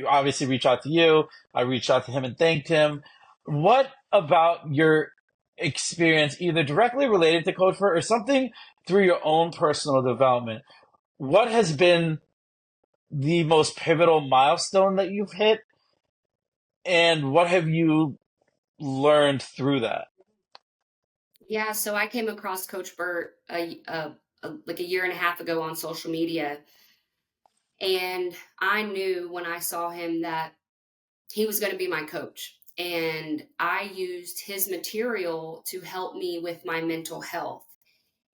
obviously reach out to you. I reached out to him and thanked him. What about your experience, either directly related to Code for, or something through your own personal development? What has been the most pivotal milestone that you've hit, and what have you learned through that? Yeah, so I came across Coach Burt like a year and a half ago on social media, and I knew when I saw him that he was going to be my coach. And I used his material to help me with my mental health.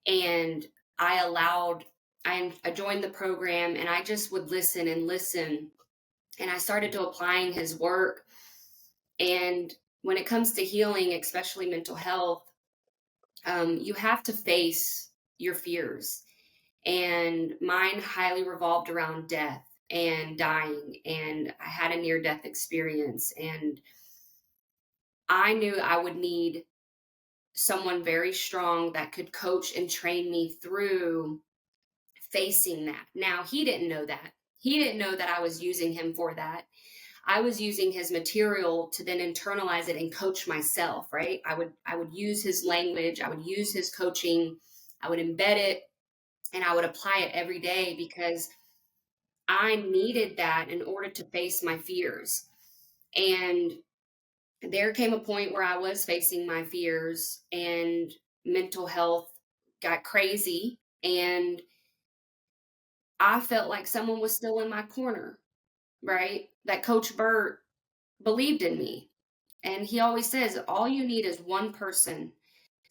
And I allowed, I joined the program, and I just would listen and listen. And I started to applying his work. And when it comes to healing, especially mental health, you have to face your fears. And mine highly revolved around death and dying. And I had a near death experience. And I knew I would need someone very strong that could coach and train me through facing that. Now, he didn't know that. He didn't know that I was using him for that. I was using his material to then internalize it and coach myself, right? I would use his language, I would use his coaching, I would embed it, and I would apply it every day because I needed that in order to face my fears. And there came a point where I was facing my fears, and mental health got crazy, and I felt like someone was still in my corner, right? That Coach Burt believed in me. And he always says, all you need is one person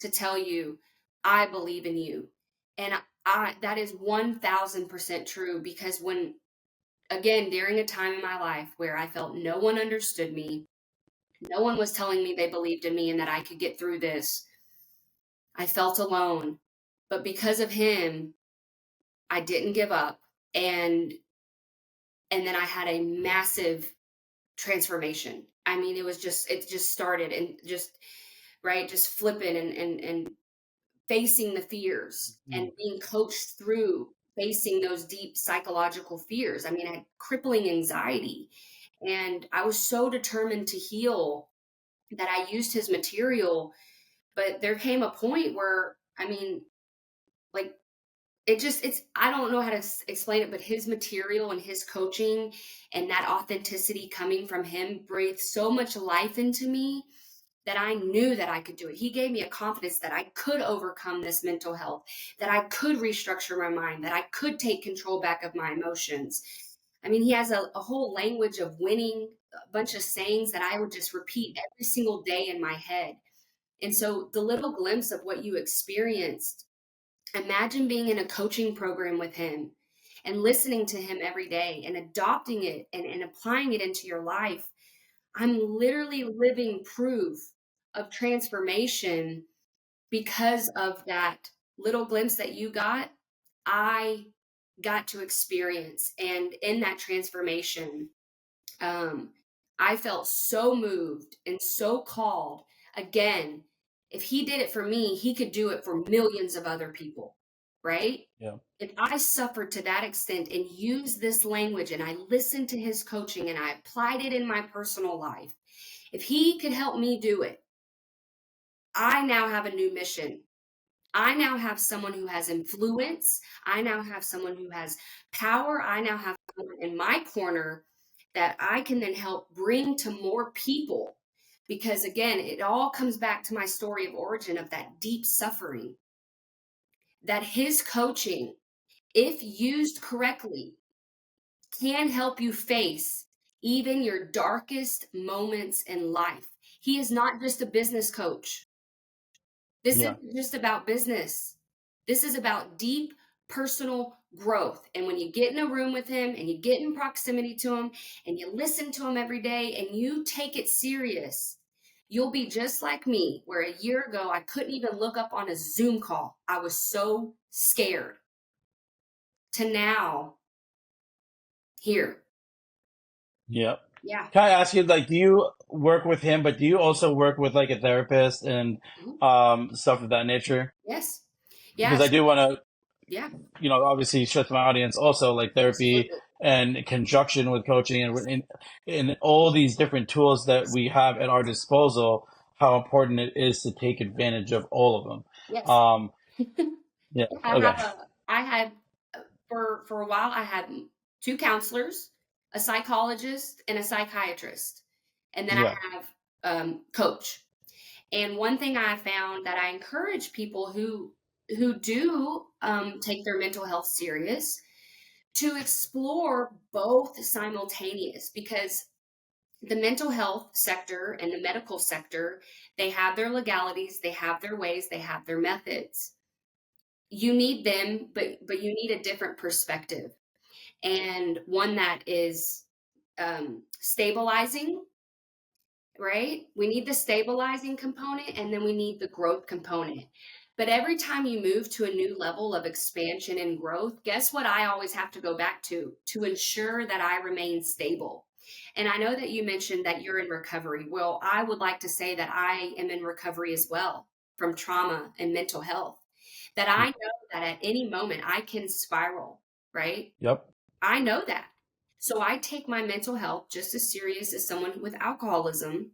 to tell you, I believe in you. And that is 1000% true, because when again, during a time in my life where I felt no one understood me, no one was telling me they believed in me and that I could get through this. I felt alone. But because of him, I didn't give up. And then I had a massive transformation. I mean, it just started and just right, just flipping and facing the fears and Mhm. being coached through facing those deep psychological fears. I mean, I had crippling anxiety and I was so determined to heal that I used his material. But there came a point where, I mean, like, I don't know how to explain it, but his material and his coaching and that authenticity coming from him breathed so much life into me that I knew that I could do it. He gave me a confidence that I could overcome this mental health, that I could restructure my mind, that I could take control back of my emotions. I mean, he has a whole language of winning, a bunch of sayings that I would just repeat every single day in my head. And so the little glimpse of what you experienced, imagine being in a coaching program with him and listening to him every day and adopting it and applying it into your life. I'm literally living proof of transformation because of that little glimpse that you got. I got to experience. And in that transformation, um, I felt so moved and so called. Again, if he did it for me, he could do it for millions of other people, right? Yeah. If I suffered to that extent and used this language and I listened to his coaching and I applied it in my personal life, if he could help me do it, I now have a new mission. I now have someone who has influence. I now have someone who has power. I now have someone in my corner that I can then help bring to more people. Because again, it all comes back to my story of origin of that deep suffering, that his coaching, if used correctly, can help you face even your darkest moments in life. He is not just a business coach. This Yeah. isn't just about business. This is about deep personal growth. And when you get in a room with him and you get in proximity to him and you listen to him every day and you take it serious, you'll be just like me, where a year ago I couldn't even look up on a Zoom call. I was so scared. To now, here. Yeah. Yeah. Can I ask you, like, do you work with him, but do you also work with like a therapist and Mhm. stuff of that nature? Yes. Because I Yes. do want to, Yeah. obviously show to my audience also like therapy Absolutely. and in conjunction with coaching and in all these different tools that we have at our disposal, how important it is to take advantage of all of them. Yes. Yeah. I Okay. have I had for a while I had two counselors, a psychologist, and a psychiatrist, and then I Yeah. have coach. And one thing I found that I encourage people who do take their mental health serious to explore both simultaneous, because the mental health sector and the medical sector, they have their legalities, they have their ways, they have their methods. You need them, but you need a different perspective, and one that is stabilizing, right? We need the stabilizing component and then we need the growth component. But every time you move to a new level of expansion and growth, guess what I always have to go back to ensure that I remain stable. And I know that you mentioned that you're in recovery. Well, I would like to say that I am in recovery as well from trauma and mental health. That I know that at any moment I can spiral, right? Yep. I know that. So I take my mental health just as serious as someone with alcoholism.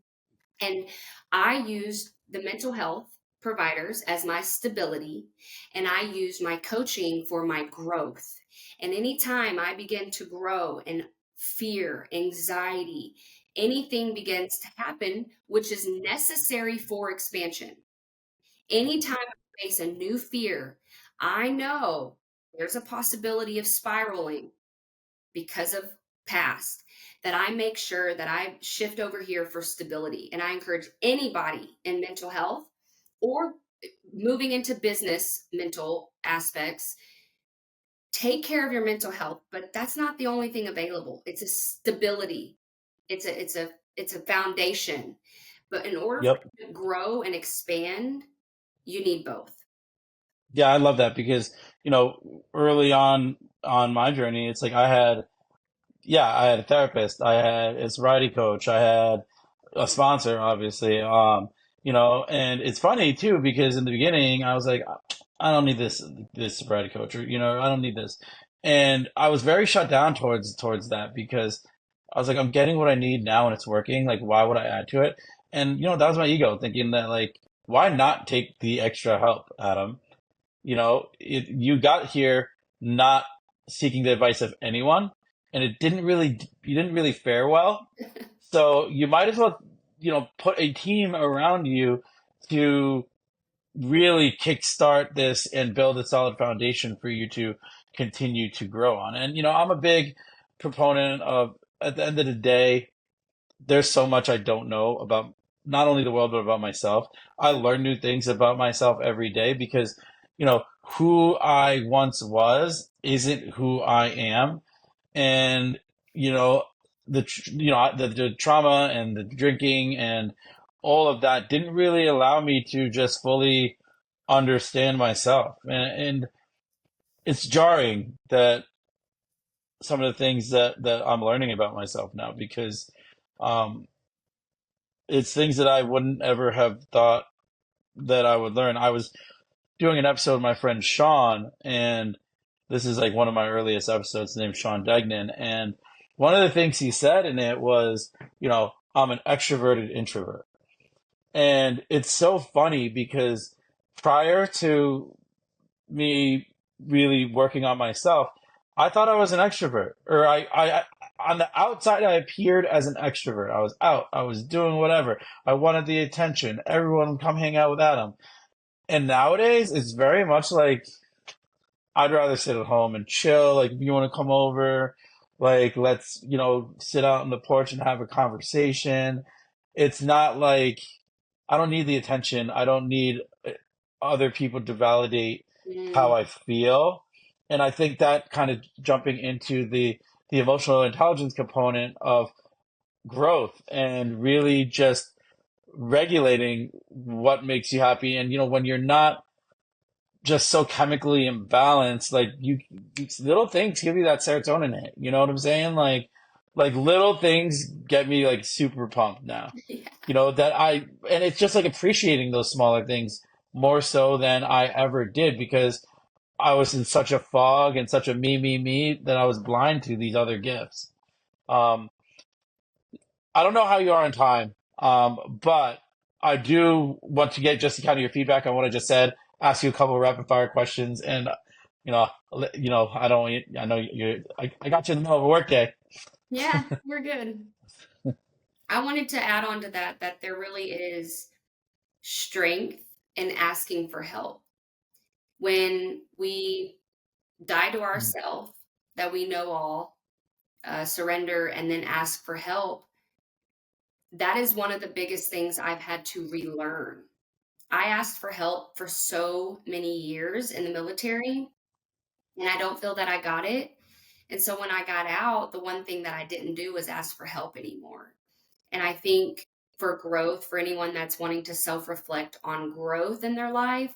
And I use the mental health providers as my stability, and I use my coaching for my growth. And anytime I begin to grow and fear, anxiety, anything begins to happen, which is necessary for expansion. Anytime I face a new fear, I know there's a possibility of spiraling because of past, that I make sure that I shift over here for stability. And I encourage anybody in mental health or moving into business mental aspects take care of your mental health, but that's not the only thing available. It's a stability. It's a foundation. But in order for Yep. you to grow and expand, you need both. Yeah, I love that because, early on my journey, it's like I had a therapist, I had a sobriety coach, I had a sponsor, obviously. And it's funny too because in the beginning I was like, I don't need this sobriety coach, or I don't need this, and I was very shut down towards that because I was like, I'm getting what I need now and it's working. Like, why would I add to it? And that was my ego thinking that, like, why not take the extra help, Adam? You got here not seeking the advice of anyone, and you didn't really fare well. So you might as well, put a team around you to really kickstart this and build a solid foundation for you to continue to grow on. And, I'm a big proponent of, at the end of the day, there's so much I don't know about not only the world, but about myself. I learn new things about myself every day because, who I once was isn't who I am. And, you know, the trauma and the drinking and all of that didn't really allow me to just fully understand myself. And it's jarring that some of the things that I'm learning about myself now because, um, it's things that I wouldn't ever have thought that I would learn. I was doing an episode with my friend Sean, and this is like one of my earliest episodes, named Sean Degnan. And one of the things he said in it was, I'm an extroverted introvert. And it's so funny because prior to me really working on myself, I thought I was an extrovert, or on the outside, I appeared as an extrovert. I was out, I was doing whatever. I wanted the attention. Everyone would come hang out with Adam. And nowadays, it's very much like I'd rather sit at home and chill. Like, if you want to come over, like, let's, sit out on the porch and have a conversation. It's not like I don't need the attention. I don't need other people to validate how Mm, I feel. And I think that kind of jumping into the emotional intelligence component of growth and really just regulating what makes you happy. And, when you're not just so chemically imbalanced, like little things give you that serotonin hit. You know what I'm saying? Like little things get me like super pumped now. yeah. And it's just like appreciating those smaller things more so than I ever did because I was in such a fog and such a me that I was blind to these other gifts. Um, I don't know how you are on time, but I do want to get just kind of your feedback on what I just said. Ask you a couple of rapid fire questions, and I don't. I know you. I got you in the middle of a work day. Yeah, we're good. I wanted to add on to that there really is strength in asking for help. When we die to ourselves, that we know all, surrender, and then ask for help, that is one of the biggest things I've had to relearn. I asked for help for so many years in the military, and I don't feel that I got it. And so when I got out, the one thing that I didn't do was ask for help anymore. And I think for growth, for anyone that's wanting to self reflect on growth in their life,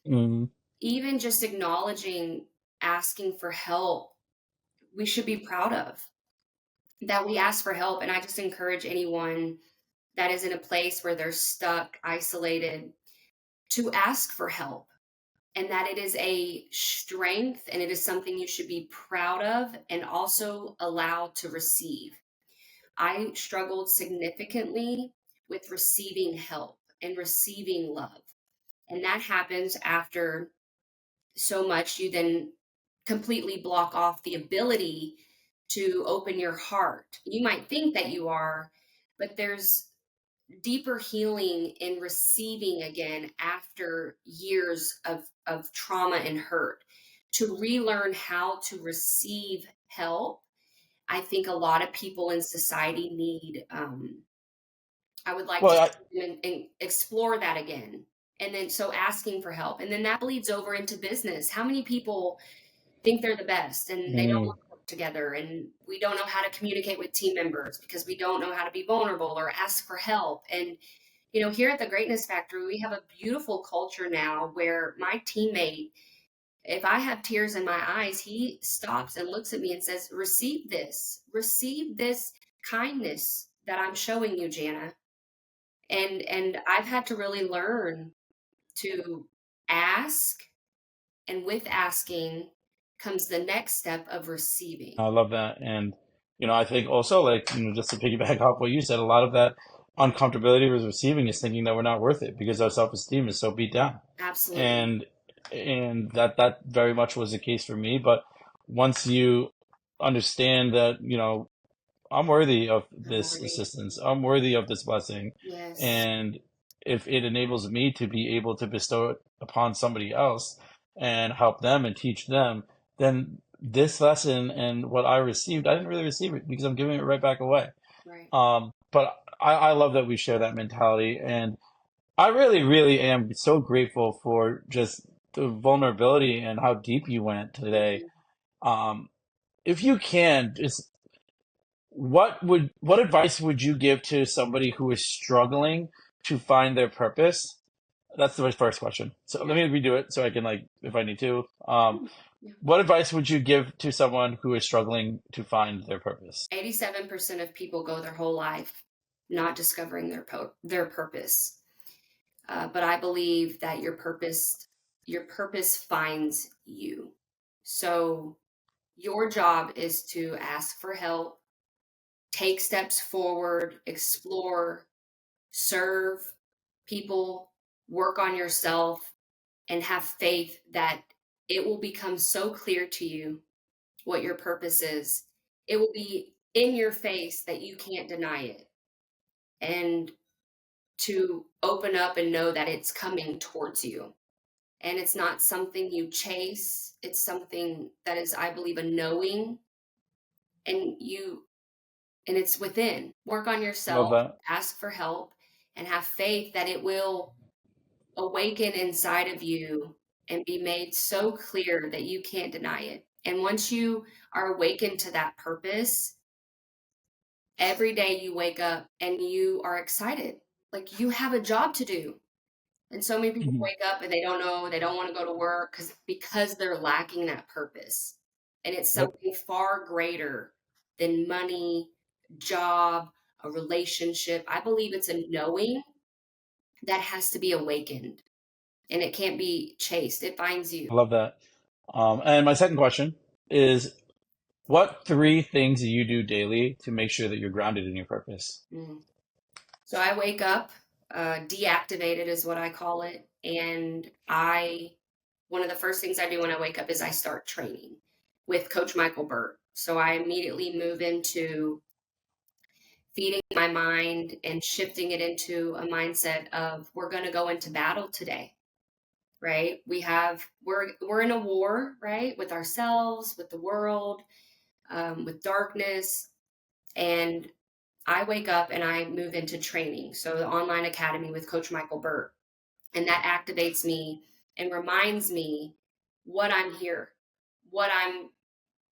Mm-hmm. even just acknowledging asking for help, we should be proud of that we ask for help. And I just encourage anyone that is in a place where they're stuck, isolated, to ask for help, and that it is a strength and it is something you should be proud of and also allow to receive. I struggled significantly with receiving help and receiving love. And that happens after so much, you then completely block off the ability to open your heart. You might think that you are, but there's deeper healing in receiving again after years of trauma and hurt. To relearn how to receive help, I think a lot of people in society need. I would like to Well, see them and explore that again. And then so asking for help. And then that bleeds over into business. How many people think they're the best and they don't Mm. want to work together. And we don't know how to communicate with team members because we don't know how to be vulnerable or ask for help. And, here at the Greatness Factory, we have a beautiful culture now where my teammate, if I have tears in my eyes, he stops and looks at me and says, receive this kindness that I'm showing you, Jana. And I've had to really learn to ask, and with asking comes the next step of receiving. I love that. And, I think also, like, just to piggyback off what you said, a lot of that uncomfortability with receiving is thinking that we're not worth it because our self-esteem is so beat down. Absolutely. And that very much was the case for me. But once you understand that, I'm worthy of I'm this worthy. assistance, I'm worthy of this blessing, Yes. and if it enables me to be able to bestow it upon somebody else and help them and teach them, then this lesson and what I received, I didn't really receive it because I'm giving it right back away. Right. But I love that we share that mentality, and I really, really am so grateful for just the vulnerability and how deep you went today. Mhm. Um, if you can, just what advice would you give to somebody who is struggling to find their purpose? That's the first question. So Yeah. let me redo it so I can, like, if I need to. Yeah. What advice would you give to someone who is struggling to find their purpose? 87% of people go their whole life not discovering their purpose. But I believe that your purpose finds you. So your job is to ask for help, take steps forward, explore, serve people, work on yourself, and have faith that it will become so clear to you what your purpose is. It will be in your face that you can't deny it. And to open up and know that it's coming towards you. And it's not something you chase, it's something that is, I believe, a knowing, and it's within. Work on Love yourself, that. ask for help, and have faith that it will awaken inside of you and be made so clear that you can't deny it. And once you are awakened to that purpose, every day you wake up and you are excited. Like you have a job to do. And so many people Mhm. wake up and they don't know, they don't want to go to work because they're lacking that purpose. And it's Yep. something far greater than money, job, a relationship. I believe it's a knowing that has to be awakened, and it can't be chased. It finds you. I love that. And my second question is, what three things do you do daily to make sure that you're grounded in your purpose? Mm. So I wake up, deactivated is what I call it. And one of the first things I do when I wake up is I start training with Coach Michael Burt. So I immediately move into feeding my mind and shifting it into a mindset of we're going to go into battle today, right? We're in a war, right, with ourselves, with the world, with darkness. And I wake up and I move into training. So the online academy with Coach Michael Burt. And that activates me and reminds me what I'm here, what I'm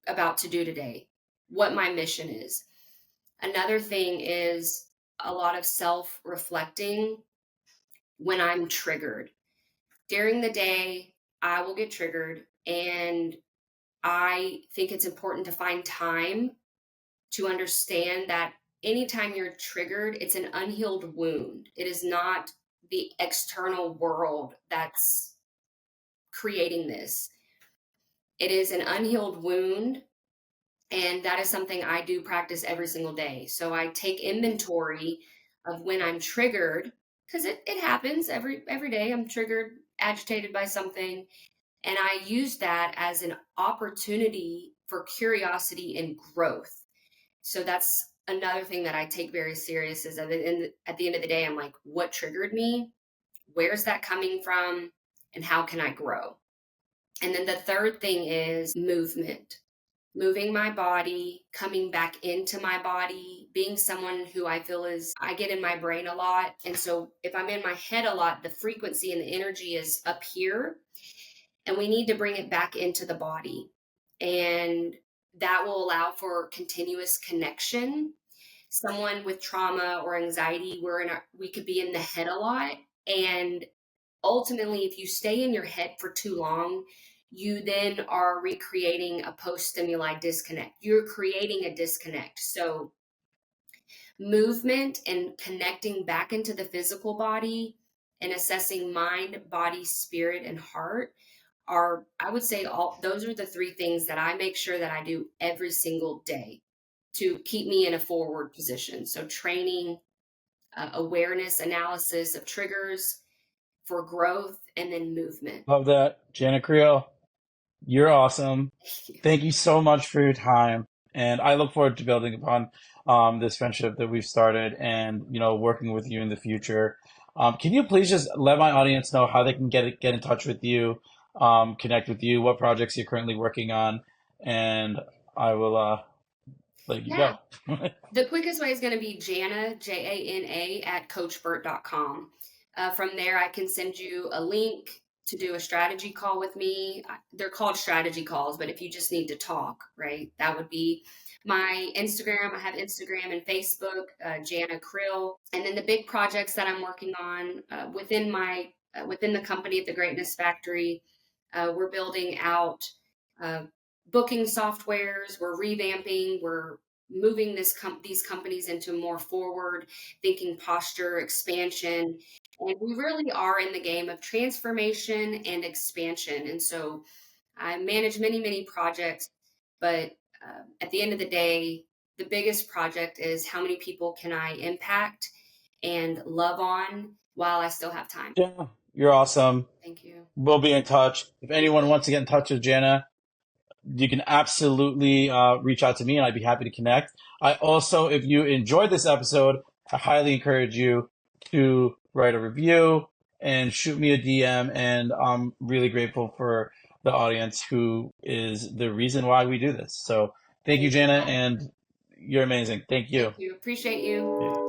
about to do today, what my mission is. Another thing is a lot of self reflecting when I'm triggered. During the day, I will get triggered, and I think it's important to find time to understand that anytime you're triggered, it's an unhealed wound. It is not the external world that's creating this. It is an unhealed wound. And that is something I do practice every single day. So I take inventory of when I'm triggered, because it happens every day. I'm triggered, agitated by something. And I use that as an opportunity for curiosity and growth. So that's another thing that I take very serious is that at the end of the day, I'm like, what triggered me? Where's that coming from? And how can I grow? And then the third thing is movement, moving my body, coming back into my body, being someone who I feel I get in my brain a lot. And so if I'm in my head a lot, the frequency and the energy is up here, and we need to bring it back into the body. and that will allow for continuous connection. Someone with trauma or anxiety, we could be in the head a lot, and ultimately, if you stay in your head for too long, you then are recreating a post stimuli disconnect. You're creating a disconnect. So movement and connecting back into the physical body and assessing mind, body, spirit, and heart are, I would say, all those are the three things that I make sure that I do every single day to keep me in a forward position. So training, awareness, analysis of triggers for growth, and then movement. Love that. Jana Creel, you're awesome. Thank you. Thank you so much for your time. And I look forward to building upon this friendship that we've started and, working with you in the future. Can you please just let my audience know how they can get in touch with you, connect with you, what projects you're currently working on, and I will let you Yeah. go. The quickest way is going to be Jana, Jana, at coachburt.com. From there, I can send you a link to do a strategy call with me. They're called strategy calls, but if you just need to talk, right, that would be my Instagram. I have Instagram and Facebook, Jana Creel. And then the big projects that I'm working on within the company at the Greatness Factory, we're building out uh, booking softwares. We're revamping. We're moving these companies into more forward thinking posture, expansion. And we really are in the game of transformation and expansion. And so I manage many, many projects, but at the end of the day, the biggest project is how many people can I impact and love on while I still have time. Yeah, you're awesome. Thank you. We'll be in touch. If anyone wants to get in touch with Jana, you can absolutely reach out to me and I'd be happy to connect. I also, if you enjoyed this episode, I highly encourage you to write a review and shoot me a DM. And I'm really grateful for the audience who is the reason why we do this. So thank you, Thank you. Jana, and you're amazing. Thank you. Thank you. Appreciate you.